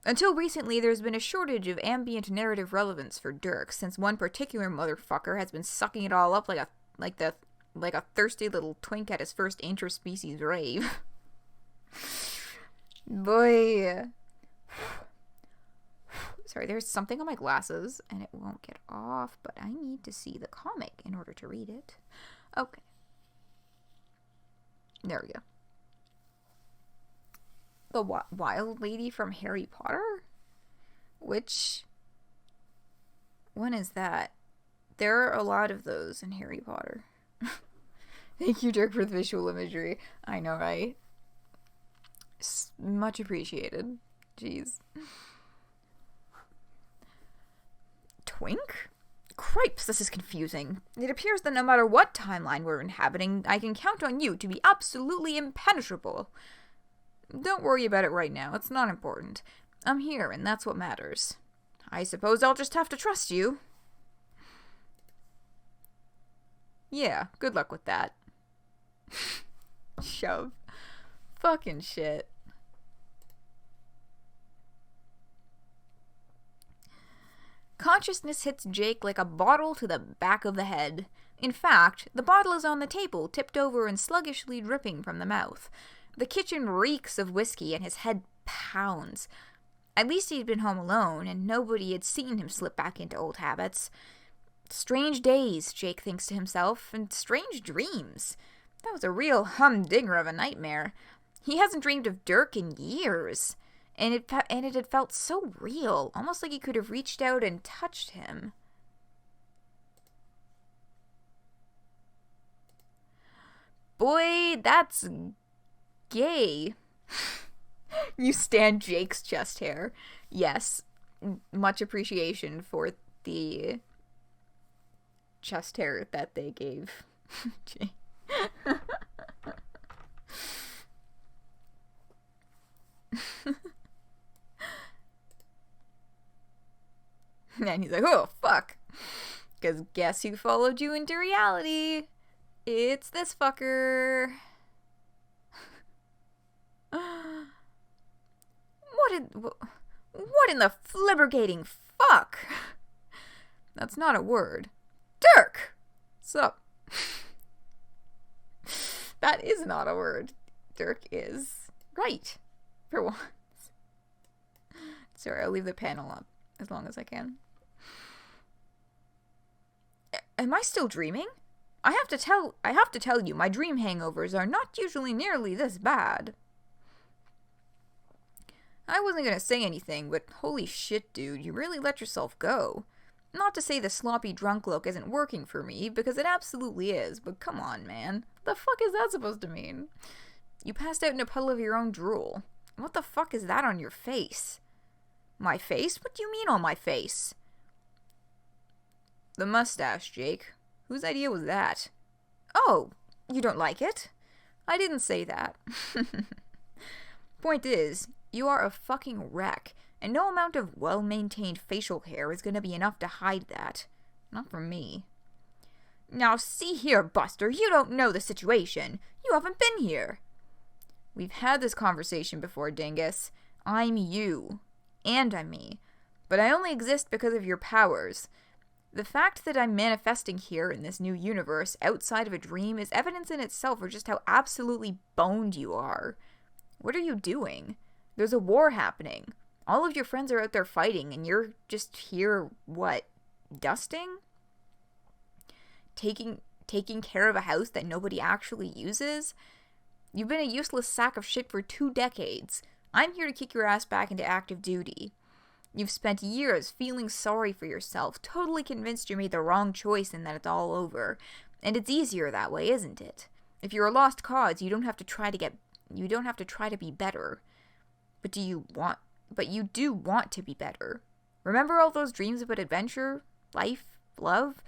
Until recently, there's been a shortage of ambient narrative relevance for Dirk, since one particular motherfucker has been sucking it all up like a thirsty little twink at his first interspecies rave. Boy. Sorry, there's something on my glasses, and it won't get off, but I need to see the comic in order to read it. Okay. There we go. The wild lady from Harry Potter? Which one is that? There are a lot of those in Harry Potter. Thank you, Dirk, for the visual imagery. I know, right? Much appreciated. Jeez. Twink? Cripes, this is confusing. It appears that no matter what timeline we're inhabiting, I can count on you to be absolutely impenetrable. Don't worry about it right now. It's not important. I'm here, and that's what matters. I suppose I'll just have to trust you. Yeah, good luck with that. Shove. Fucking shit. Consciousness hits Jake like a bottle to the back of the head. In fact, the bottle is on the table, tipped over and sluggishly dripping from the mouth. The kitchen reeks of whiskey and his head pounds. At least he'd been home alone, and nobody had seen him slip back into old habits. Strange days, Jake thinks to himself, and strange dreams. That was a real humdinger of a nightmare. He hasn't dreamed of Dirk in years, and it had felt so real, almost like he could have reached out and touched him. Boy, that's gay. You stand Jake's chest hair. Yes, much appreciation for the chest hair that they gave Jake. And he's like, oh, fuck. Because guess who followed you into reality? It's this fucker. What in the flibbergating fuck? That's not a word. Dirk! Sup? That is not a word. Dirk is right. For once. Sorry, I'll leave the panel up as long as I can. Am I still dreaming? I have to tell you, my dream hangovers are not usually nearly this bad. I wasn't gonna say anything, but holy shit, dude, you really let yourself go. Not to say the sloppy drunk look isn't working for me, because it absolutely is, but come on, man. What the fuck is that supposed to mean? You passed out in a puddle of your own drool. What the fuck is that on your face? My face? What do you mean on my face? The mustache, Jake. Whose idea was that? Oh, you don't like it? I didn't say that. Point is, you are a fucking wreck, and no amount of well-maintained facial hair is gonna be enough to hide that. Not from me. Now see here, Buster, you don't know the situation. You haven't been here. We've had this conversation before, Dingus. I'm you. And I'm me. But I only exist because of your powers. The fact that I'm manifesting here in this new universe outside of a dream is evidence in itself of just how absolutely boned you are. What are you doing? There's a war happening. All of your friends are out there fighting, and you're just here, what, dusting? Taking care of a house that nobody actually uses? You've been a useless sack of shit for 2 decades. I'm here to kick your ass back into active duty. You've spent years feeling sorry for yourself, totally convinced you made the wrong choice and that it's all over. And it's easier that way, isn't it? If you're a lost cause, you don't have to try to be better. But you do want to be better. Remember all those dreams about adventure, life, love?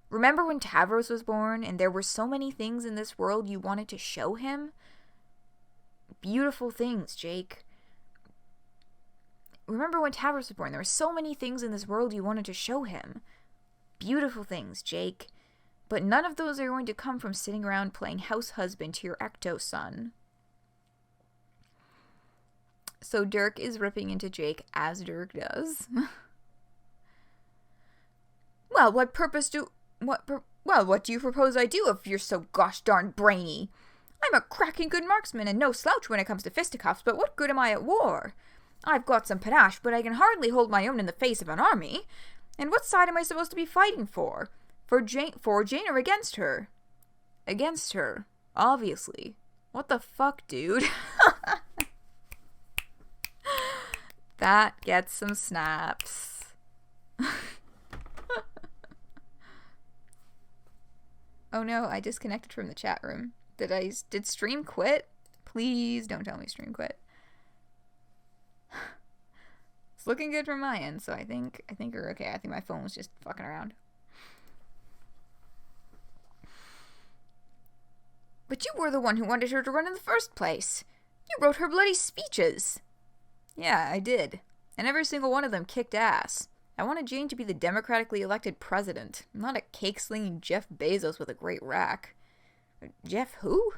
Remember when Tavros was born and there were so many things in this world you wanted to show him? Beautiful things, Jake. Remember when Tavros was born? There were so many things in this world you wanted to show him. Beautiful things, Jake. But none of those are going to come from sitting around playing house husband to your ecto-son. So Dirk is ripping into Jake as Dirk does. Well, what do you propose I do if you're so gosh darn brainy? I'm a cracking good marksman and no slouch when it comes to fisticuffs, but what good am I at war? I've got some panache, but I can hardly hold my own in the face of an army. And what side am I supposed to be fighting for? For Jane or against her? Against her, obviously. What the fuck, dude? That gets some snaps. Oh no, I disconnected from the chat room. Did stream quit? Please don't tell me stream quit. It's looking good from my end, so I think we're okay. I think my phone was just fucking around. But you were the one who wanted her to run in the first place. You wrote her bloody speeches. Yeah, I did. And every single one of them kicked ass. I wanted Jane to be the democratically elected president, not a cake-slinging Jeff Bezos with a great rack. Jeff who?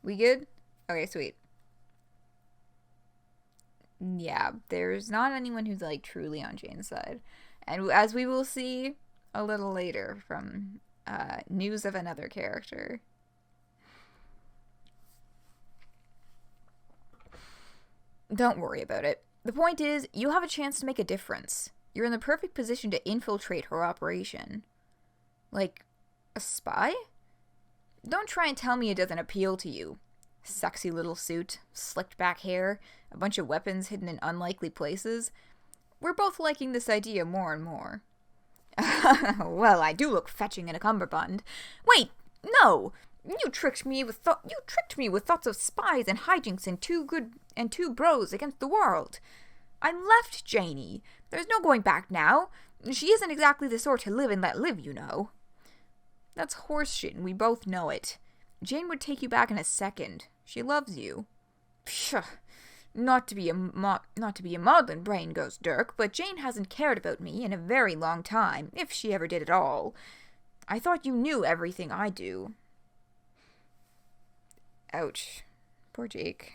We good? Okay, sweet. Yeah, there's not anyone who's, like, truly on Jane's side. And as we will see a little later from news of another character. Don't worry about it. The point is, you have a chance to make a difference. You're in the perfect position to infiltrate her operation. Like, a spy? Don't try and tell me it doesn't appeal to you. Sexy little suit, slicked back hair, a bunch of weapons hidden in unlikely places. We're both liking this idea more and more. Well, I do look fetching in a cummerbund. Wait, no! You tricked me with thoughts of spies and hijinks and two bros against the world. I left Janie. There's no going back now. She isn't exactly the sort to live and let live, you know. That's horseshit, and we both know it. Jane would take you back in a second. She loves you. Pshaw. Not to be a maudlin brain, Ghost Dirk, but Jane hasn't cared about me in a very long time, if she ever did at all. I thought you knew everything I do. Ouch. Poor Jake.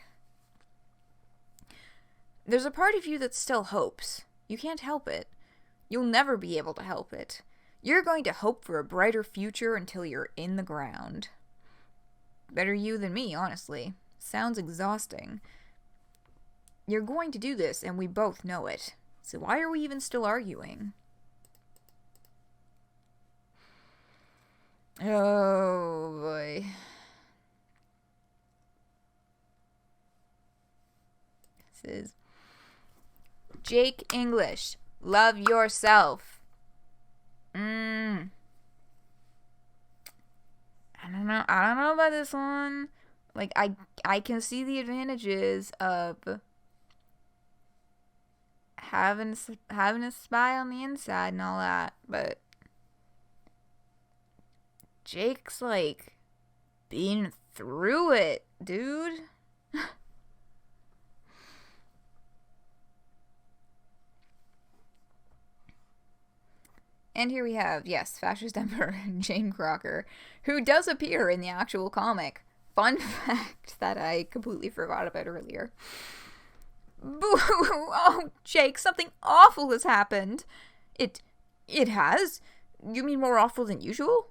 There's a part of you that still hopes. You can't help it. You'll never be able to help it. You're going to hope for a brighter future until you're in the ground. Better you than me, honestly. Sounds exhausting. You're going to do this, and we both know it. So why are we even still arguing? Oh, boy. This is Jake English. Love yourself. I don't know about this one. Like, I can see the advantages of having a spy on the inside and all that, but Jake's like been through it, dude. And here we have, yes, Fascist Emperor Jane Crocker, who does appear in the actual comic. Fun fact that I completely forgot about earlier. Boo! Oh, Jake, something awful has happened. It has? You mean more awful than usual?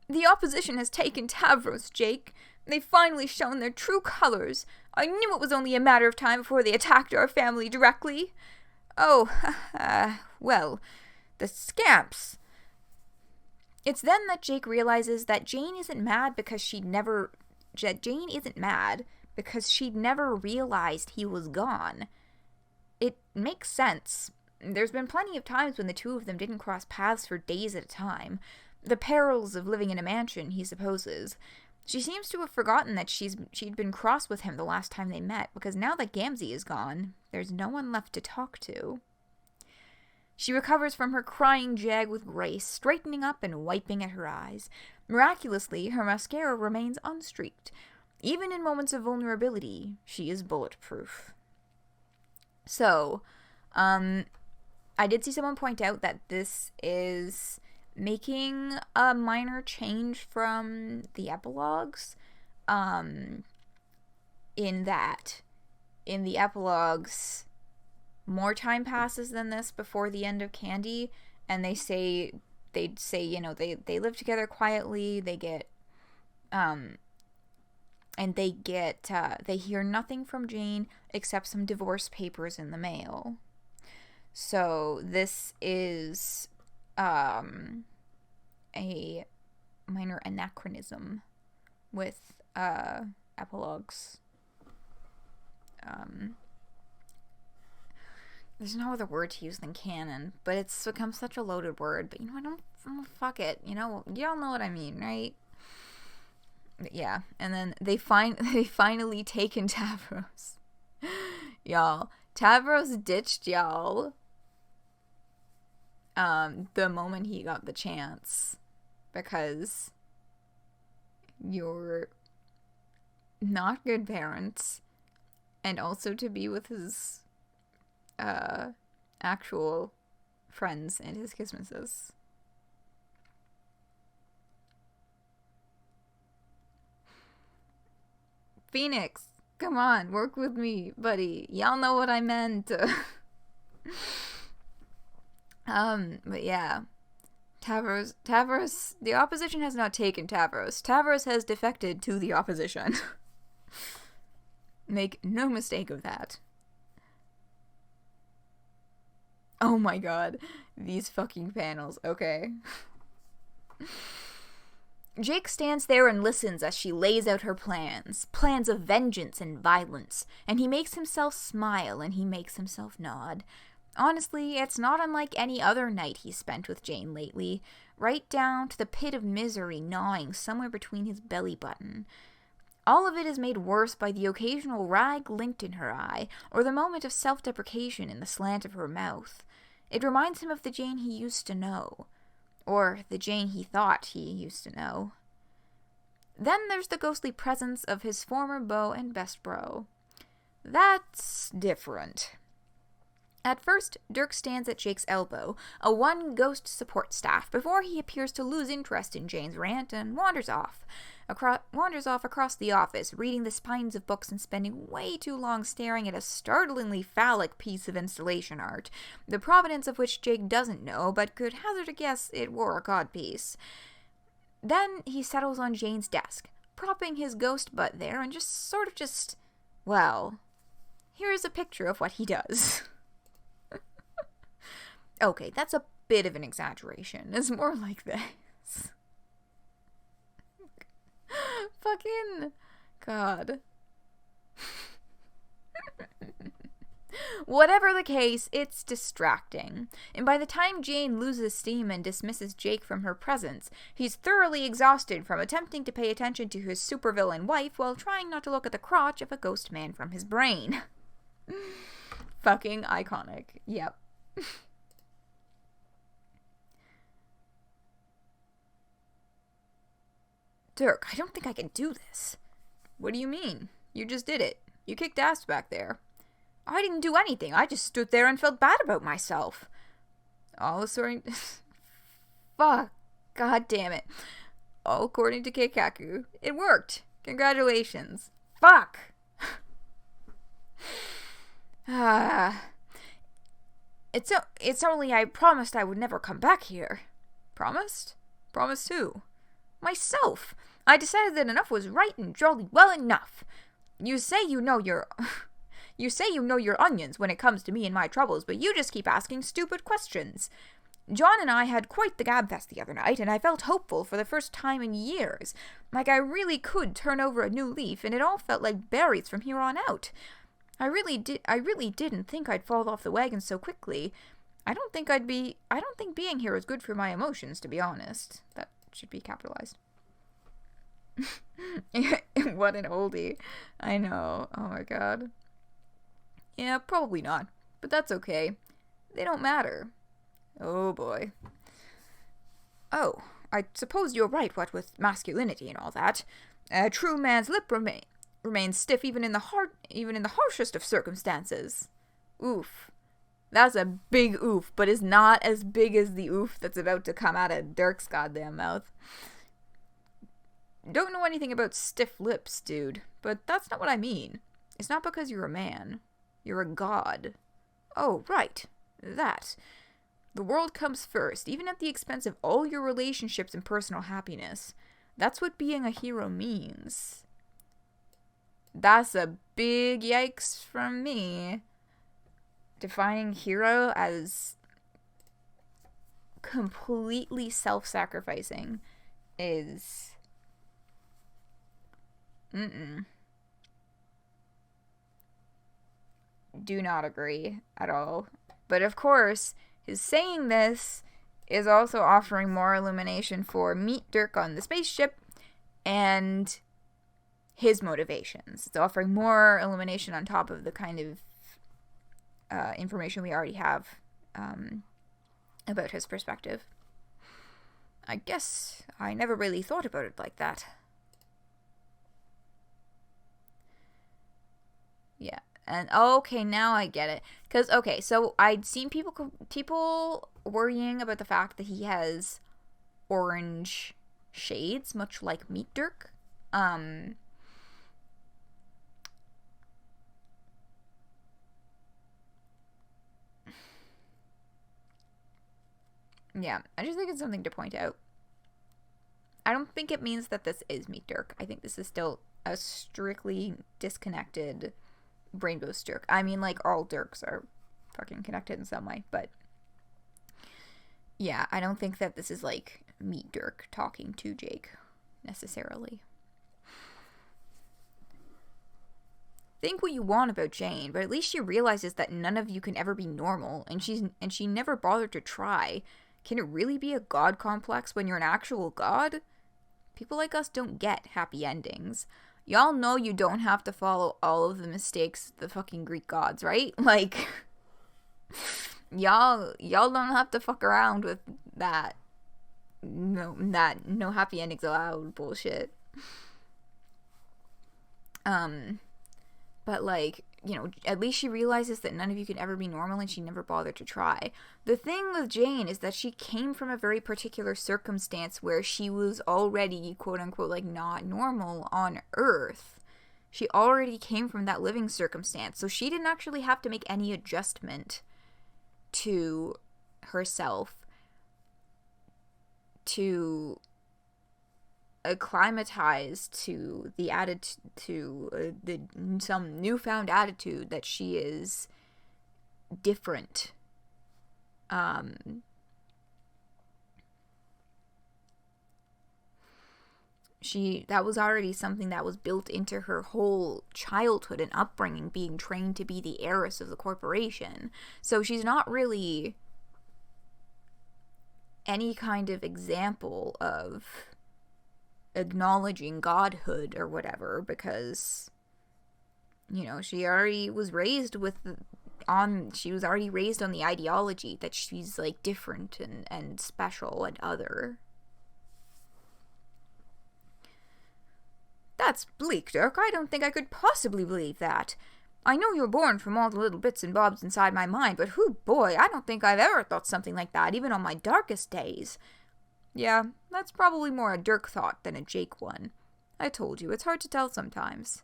The opposition has taken Tavros, Jake. They've finally shown their true colors. I knew it was only a matter of time before they attacked our family directly. Oh, well, the scamps. It's then that Jake realizes that Jane isn't mad because she'd never realized he was gone. It makes sense. There's been plenty of times when the two of them didn't cross paths for days at a time. The perils of living in a mansion, he supposes. She seems to have forgotten that she'd been cross with him the last time they met, because now that Gamzee is gone, there's no one left to talk to. She recovers from her crying jag with grace, straightening up and wiping at her eyes. Miraculously, her mascara remains unstreaked. Even in moments of vulnerability, she is bulletproof. So, I did see someone point out that this is making a minor change from the epilogues, in the epilogues, more time passes than this before the end of Candy, and they'd say, you know, they live together quietly, they hear nothing from Jane except some divorce papers in the mail. So this is a minor anachronism with epilogues. There's no other word to use than canon, but it's become such a loaded word. But, you know, I don't fuck it. You know, y'all know what I mean, right? Yeah, and then they finally taken Tavros. Y'all, Tavros ditched y'all the moment he got the chance, because you're not good parents, and also to be with his actual friends and his Christmases. Phoenix, come on, work with me, buddy. Y'all know what I meant. But yeah. Tavros, the opposition has not taken Tavros. Tavros has defected to the opposition. Make no mistake of that. Oh my god. These fucking panels. Okay. Jake stands there and listens as she lays out her plans. Plans of vengeance and violence. And he makes himself smile and he makes himself nod. Honestly, it's not unlike any other night he's spent with Jane lately. Right down to the pit of misery gnawing somewhere between his belly button. All of it is made worse by the occasional rag glint in her eye, or the moment of self-deprecation in the slant of her mouth. It reminds him of the Jane he used to know. Or the Jane he thought he used to know. Then there's the ghostly presence of his former beau and best bro. That's different. At first, Dirk stands at Jake's elbow, a one-ghost support staff, before he appears to lose interest in Jane's rant and wanders off across the office, reading the spines of books and spending way too long staring at a startlingly phallic piece of installation art, the provenance of which Jake doesn't know, but could hazard a guess it were a codpiece. Then he settles on Jane's desk, propping his ghost butt there and well, here's a picture of what he does. Okay, that's a bit of an exaggeration. It's more like this. Fucking God. Whatever the case, it's distracting. And by the time Jane loses steam and dismisses Jake from her presence, he's thoroughly exhausted from attempting to pay attention to his supervillain wife while trying not to look at the crotch of a ghost man from his brain. Fucking iconic. Yep. Dirk, I don't think I can do this. What do you mean? You just did it. You kicked ass back there. I didn't do anything. I just stood there and felt bad about myself. All according... Fuck. God damn it. All according to Keikaku. It worked. Congratulations. Fuck. It's only I promised I would never come back here. Promised? Promised who? Myself. I decided that enough was right and jolly well enough. You say you know your onions when it comes to me and my troubles, but you just keep asking stupid questions. John and I had quite the gabfest the other night, and I felt hopeful for the first time in years. Like I really could turn over a new leaf, and it all felt like berries from here on out. I really didn't think I'd fall off the wagon so quickly. I don't think being here is good for my emotions, to be honest. That should be capitalized. What an oldie. I know. Oh my god. Yeah, probably not. But that's okay. They don't matter. Oh boy. Oh, I suppose you're right, what with masculinity and all that. A true man's lip remains stiff even in the harshest of circumstances. Oof. That's a big oof, but is not as big as the oof that's about to come out of Dirk's goddamn mouth. Don't know anything about stiff lips, dude, but that's not what I mean. It's not because you're a man. You're a god. Oh, right. That. The world comes first, even at the expense of all your relationships and personal happiness. That's what being a hero means. That's a big yikes from me. Defining hero as completely self-sacrificing is... Do not agree at all. But of course, his saying this is also offering more illumination for Meet Dirk on the spaceship and his motivations. It's offering more illumination on top of the kind of information we already have about his perspective. I guess I never really thought about it like that. Yeah. And okay, now I get it. Because, okay, so I'd seen people worrying about the fact that he has orange shades, much like Meet Dirk. Yeah, I just think it's something to point out. I don't think it means that this is Meat Dirk. I think this is still a strictly disconnected Rainbow's Dirk. I mean, like, all Dirks are fucking connected in some way, but yeah, I don't think that this is, like, Meat Dirk talking to Jake, necessarily. Think what you want about Jane, but at least she realizes that none of you can ever be normal, and she never bothered to try. Can it really be a god complex when you're an actual god? People like us don't get happy endings. Y'all know you don't have to follow all of the mistakes of the fucking Greek gods, right? Like, y'all don't have to fuck around with that. No happy endings allowed bullshit. But, like, you know, at least she realizes that none of you can ever be normal, and she never bothered to try. The thing with Jane is that she came from a very particular circumstance where she was already, quote-unquote, like, not normal on Earth. She already came from that living circumstance, so she didn't actually have to make any adjustment to herself to acclimatize to the attitude, to some newfound attitude that she is different. That was already something that was built into her whole childhood and upbringing, being trained to be the heiress of the corporation. So she's not really any kind of example of acknowledging godhood or whatever, because, you know, she already was raised on the ideology that she's, like, different and special and other. That's bleak, Dirk. I don't think I could possibly believe that. I know you're born from all the little bits and bobs inside my mind, but whoo boy, I don't think I've ever thought something like that, even on my darkest days. Yeah, that's probably more a Dirk thought than a Jake one. I told you, it's hard to tell sometimes.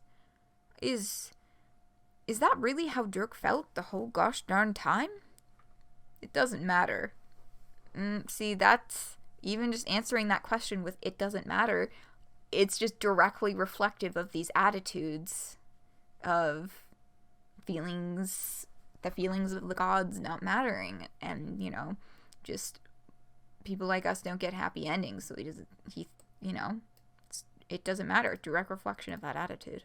Is that really how Dirk felt the whole gosh darn time? It doesn't matter. See, that's, even just answering that question with "it doesn't matter," it's just directly reflective of these attitudes of feelings, the feelings of the gods not mattering, and, you know, just people like us don't get happy endings, so it doesn't matter. Direct reflection of that attitude.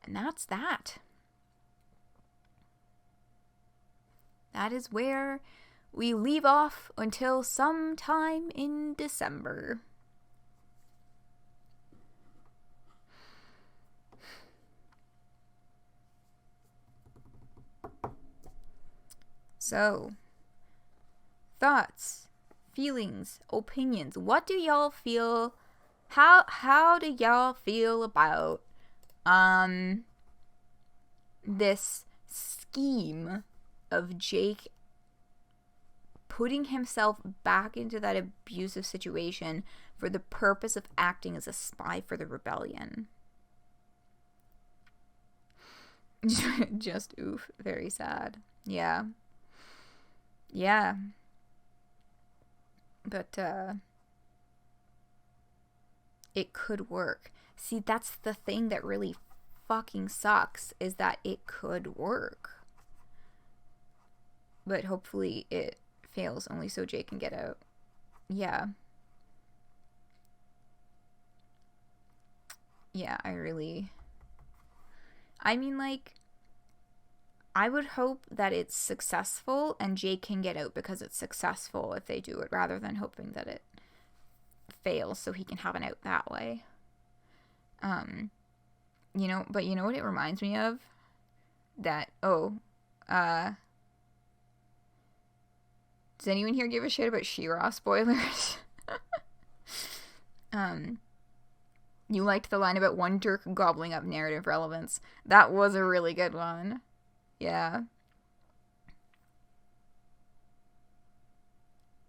And that's that. That is where we leave off until sometime in December. So, thoughts, feelings, opinions. What do y'all feel? How do y'all feel about this scheme of Jake putting himself back into that abusive situation for the purpose of acting as a spy for the rebellion? Just oof, very sad. Yeah. But it could work. See, that's the thing that really fucking sucks, is that it could work. But hopefully it fails only so Jake can get out. Yeah, I mean, like, I would hope that it's successful and Jake can get out because it's successful if they do it, rather than hoping that it fails so he can have an out that way. But you know what it reminds me of? Does anyone here give a shit about She-Ra spoilers? You liked the line about one Dirk gobbling up narrative relevance. That was a really good one. Yeah.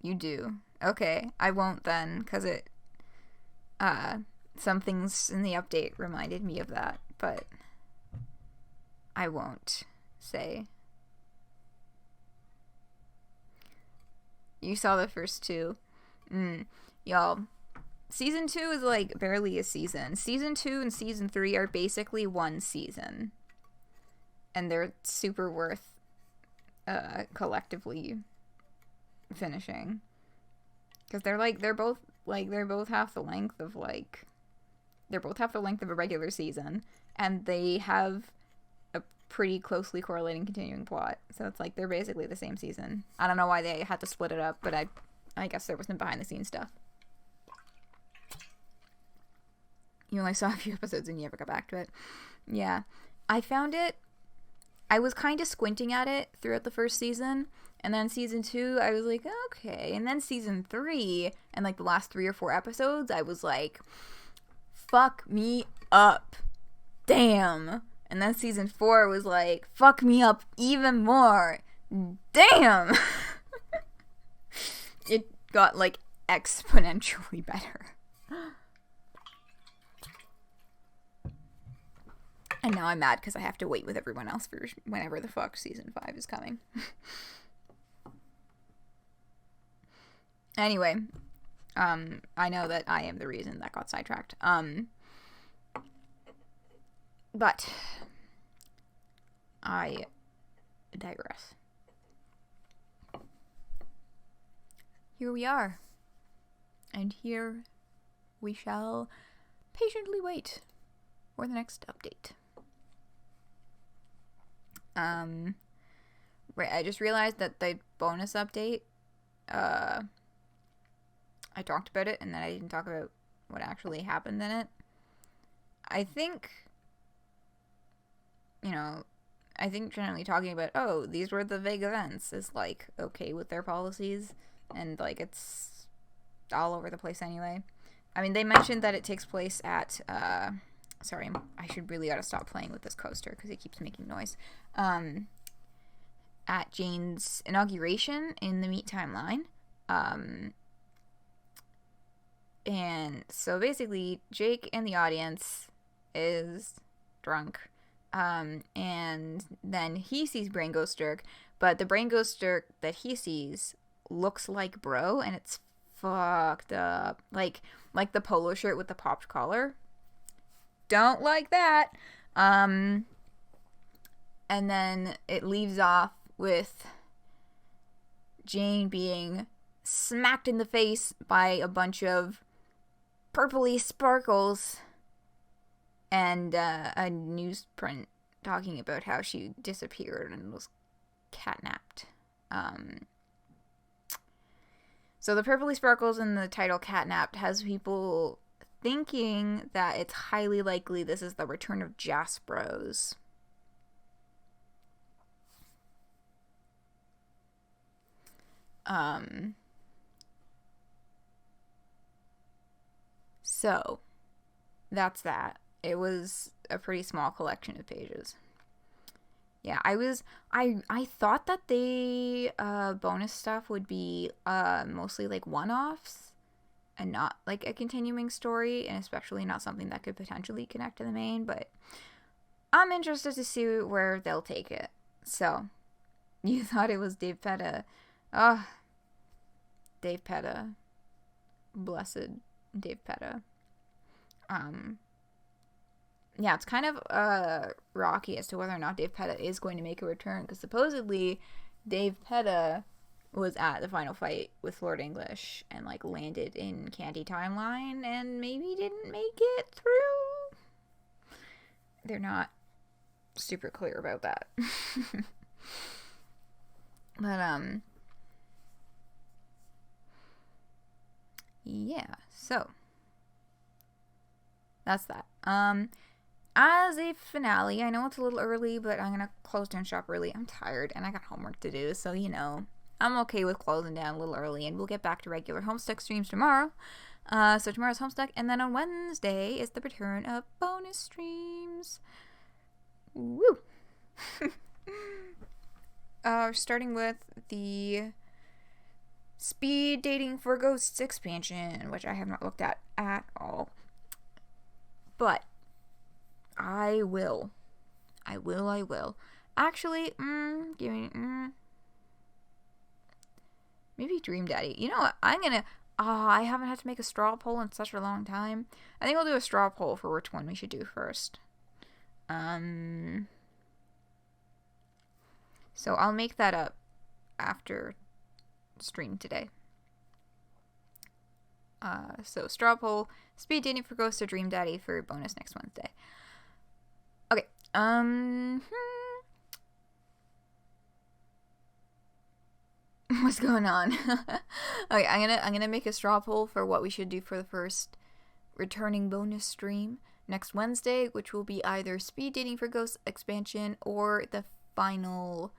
You do. Okay, I won't then, because some things in the update reminded me of that, but I won't say. You saw the first two. Y'all, season 2 is like barely a season. Season 2 and season 3 are basically one season. And they're super worth collectively finishing. Because they're both half the length of a regular season. And they have a pretty closely correlating continuing plot. So it's like they're basically the same season. I don't know why they had to split it up, but I guess there was some behind the scenes stuff. You only saw a few episodes and you never got back to it. Yeah. I found it, I was kind of squinting at it throughout the first season, and then season 2, I was like, okay. And then season 3, and like the last 3 or 4 episodes, I was like, fuck me up. Damn. And then season 4 was like, fuck me up even more. Damn. It got like exponentially better. And now I'm mad because I have to wait with everyone else for whenever the fuck season 5 is coming. Anyway, I know that I am the reason that got sidetracked. But I digress. Here we are. And here we shall patiently wait for the next update. Right, I just realized that the bonus update, I talked about it and then I didn't talk about what actually happened in it. I think generally talking about, oh, these were the vague events is, like, okay with their policies, and, like, it's all over the place anyway. I mean, they mentioned that it takes place at, sorry, I should really ought to stop playing with this coaster because it keeps making noise. At Jane's inauguration in the Meat timeline. And so basically, Jake and the audience is drunk. And then he sees Brain Ghost Dirk, but the Brain Ghost Dirk that he sees looks like Bro, and it's fucked up. Like the polo shirt with the popped collar. Don't like that. And then it leaves off with Jane being smacked in the face by a bunch of purpley sparkles and a newsprint talking about how she disappeared and was catnapped. So the purpley sparkles in the title Catnapped has people thinking that it's highly likely this is the return of Jaspros. So that's that. It was a pretty small collection of pages. Yeah, I thought that the bonus stuff would be mostly like one-offs and not like a continuing story, and especially not something that could potentially connect to the main, but I'm interested to see where they'll take it. So, you thought it was Dave Petta. Oh, Dave Petta. Blessed Dave Petta. Yeah, it's kind of rocky as to whether or not Dave Petta is going to make a return, because supposedly Dave Petta was at the final fight with Lord English and like landed in Candy Timeline and maybe didn't make it through. They're not super clear about that. But yeah, so that's that. As a finale, I know it's a little early, but I'm gonna close down shop early. I'm tired and I got homework to do, so I'm okay with closing down a little early, and we'll get back to regular Homestuck streams tomorrow. So tomorrow's Homestuck, and then on Wednesday is the return of bonus streams. Woo! Starting with the Speed Dating for Ghosts expansion, which I have not looked at all. But I will I will. Actually, give me, maybe Dream Daddy. You know what? I'm gonna, I haven't had to make a straw poll in such a long time. I think I'll do a straw poll for which one we should do first. So I'll make that up after stream today. So straw poll, speed dating for Ghost or Dream Daddy for bonus next Wednesday. Okay. What's going on? Okay, I'm gonna make a straw poll for what we should do for the first returning bonus stream next Wednesday, which will be either speed dating for Ghost expansion or the final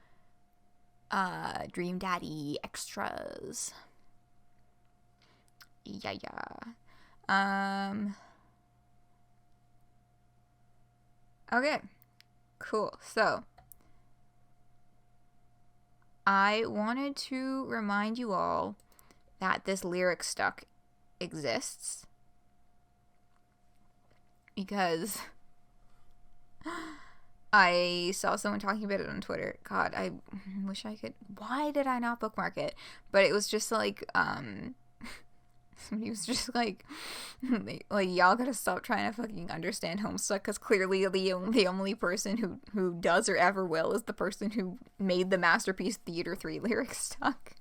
Dream Daddy extras. Yeah. Okay. Cool. So I wanted to remind you all that this lyric stuck exists because I saw someone talking about it on Twitter. God, I wish I could. Why did I not bookmark it? But it was just like, somebody was just like, y'all gotta stop trying to fucking understand Homestuck, because clearly the only person who does or ever will is the person who made the masterpiece Theater 3 lyric stuck.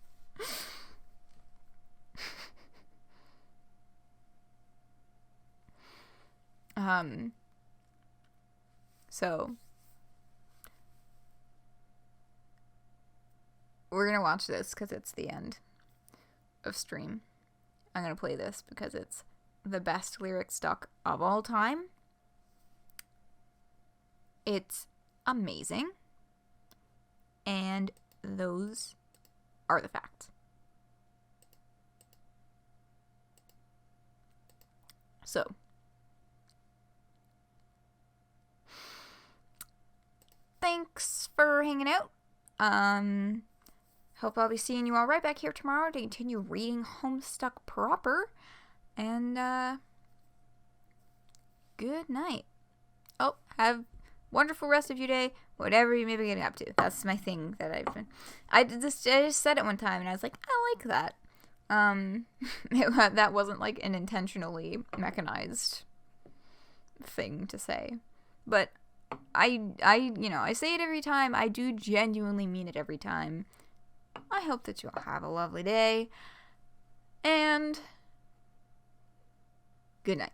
So we're gonna watch this because it's the end of stream. I'm gonna play this because it's the best lyric stuck of all time. It's amazing. And those are the facts. So thanks for hanging out. Hope I'll be seeing you all right back here tomorrow to continue reading Homestuck proper. And, good night. Oh, have wonderful rest of your day, whatever you may be getting up to. That's my thing that I just said it one time and I was like, I like that. That wasn't like an intentionally mechanized thing to say. But I say it every time. I do genuinely mean it every time. I hope that you all have a lovely day. And good night.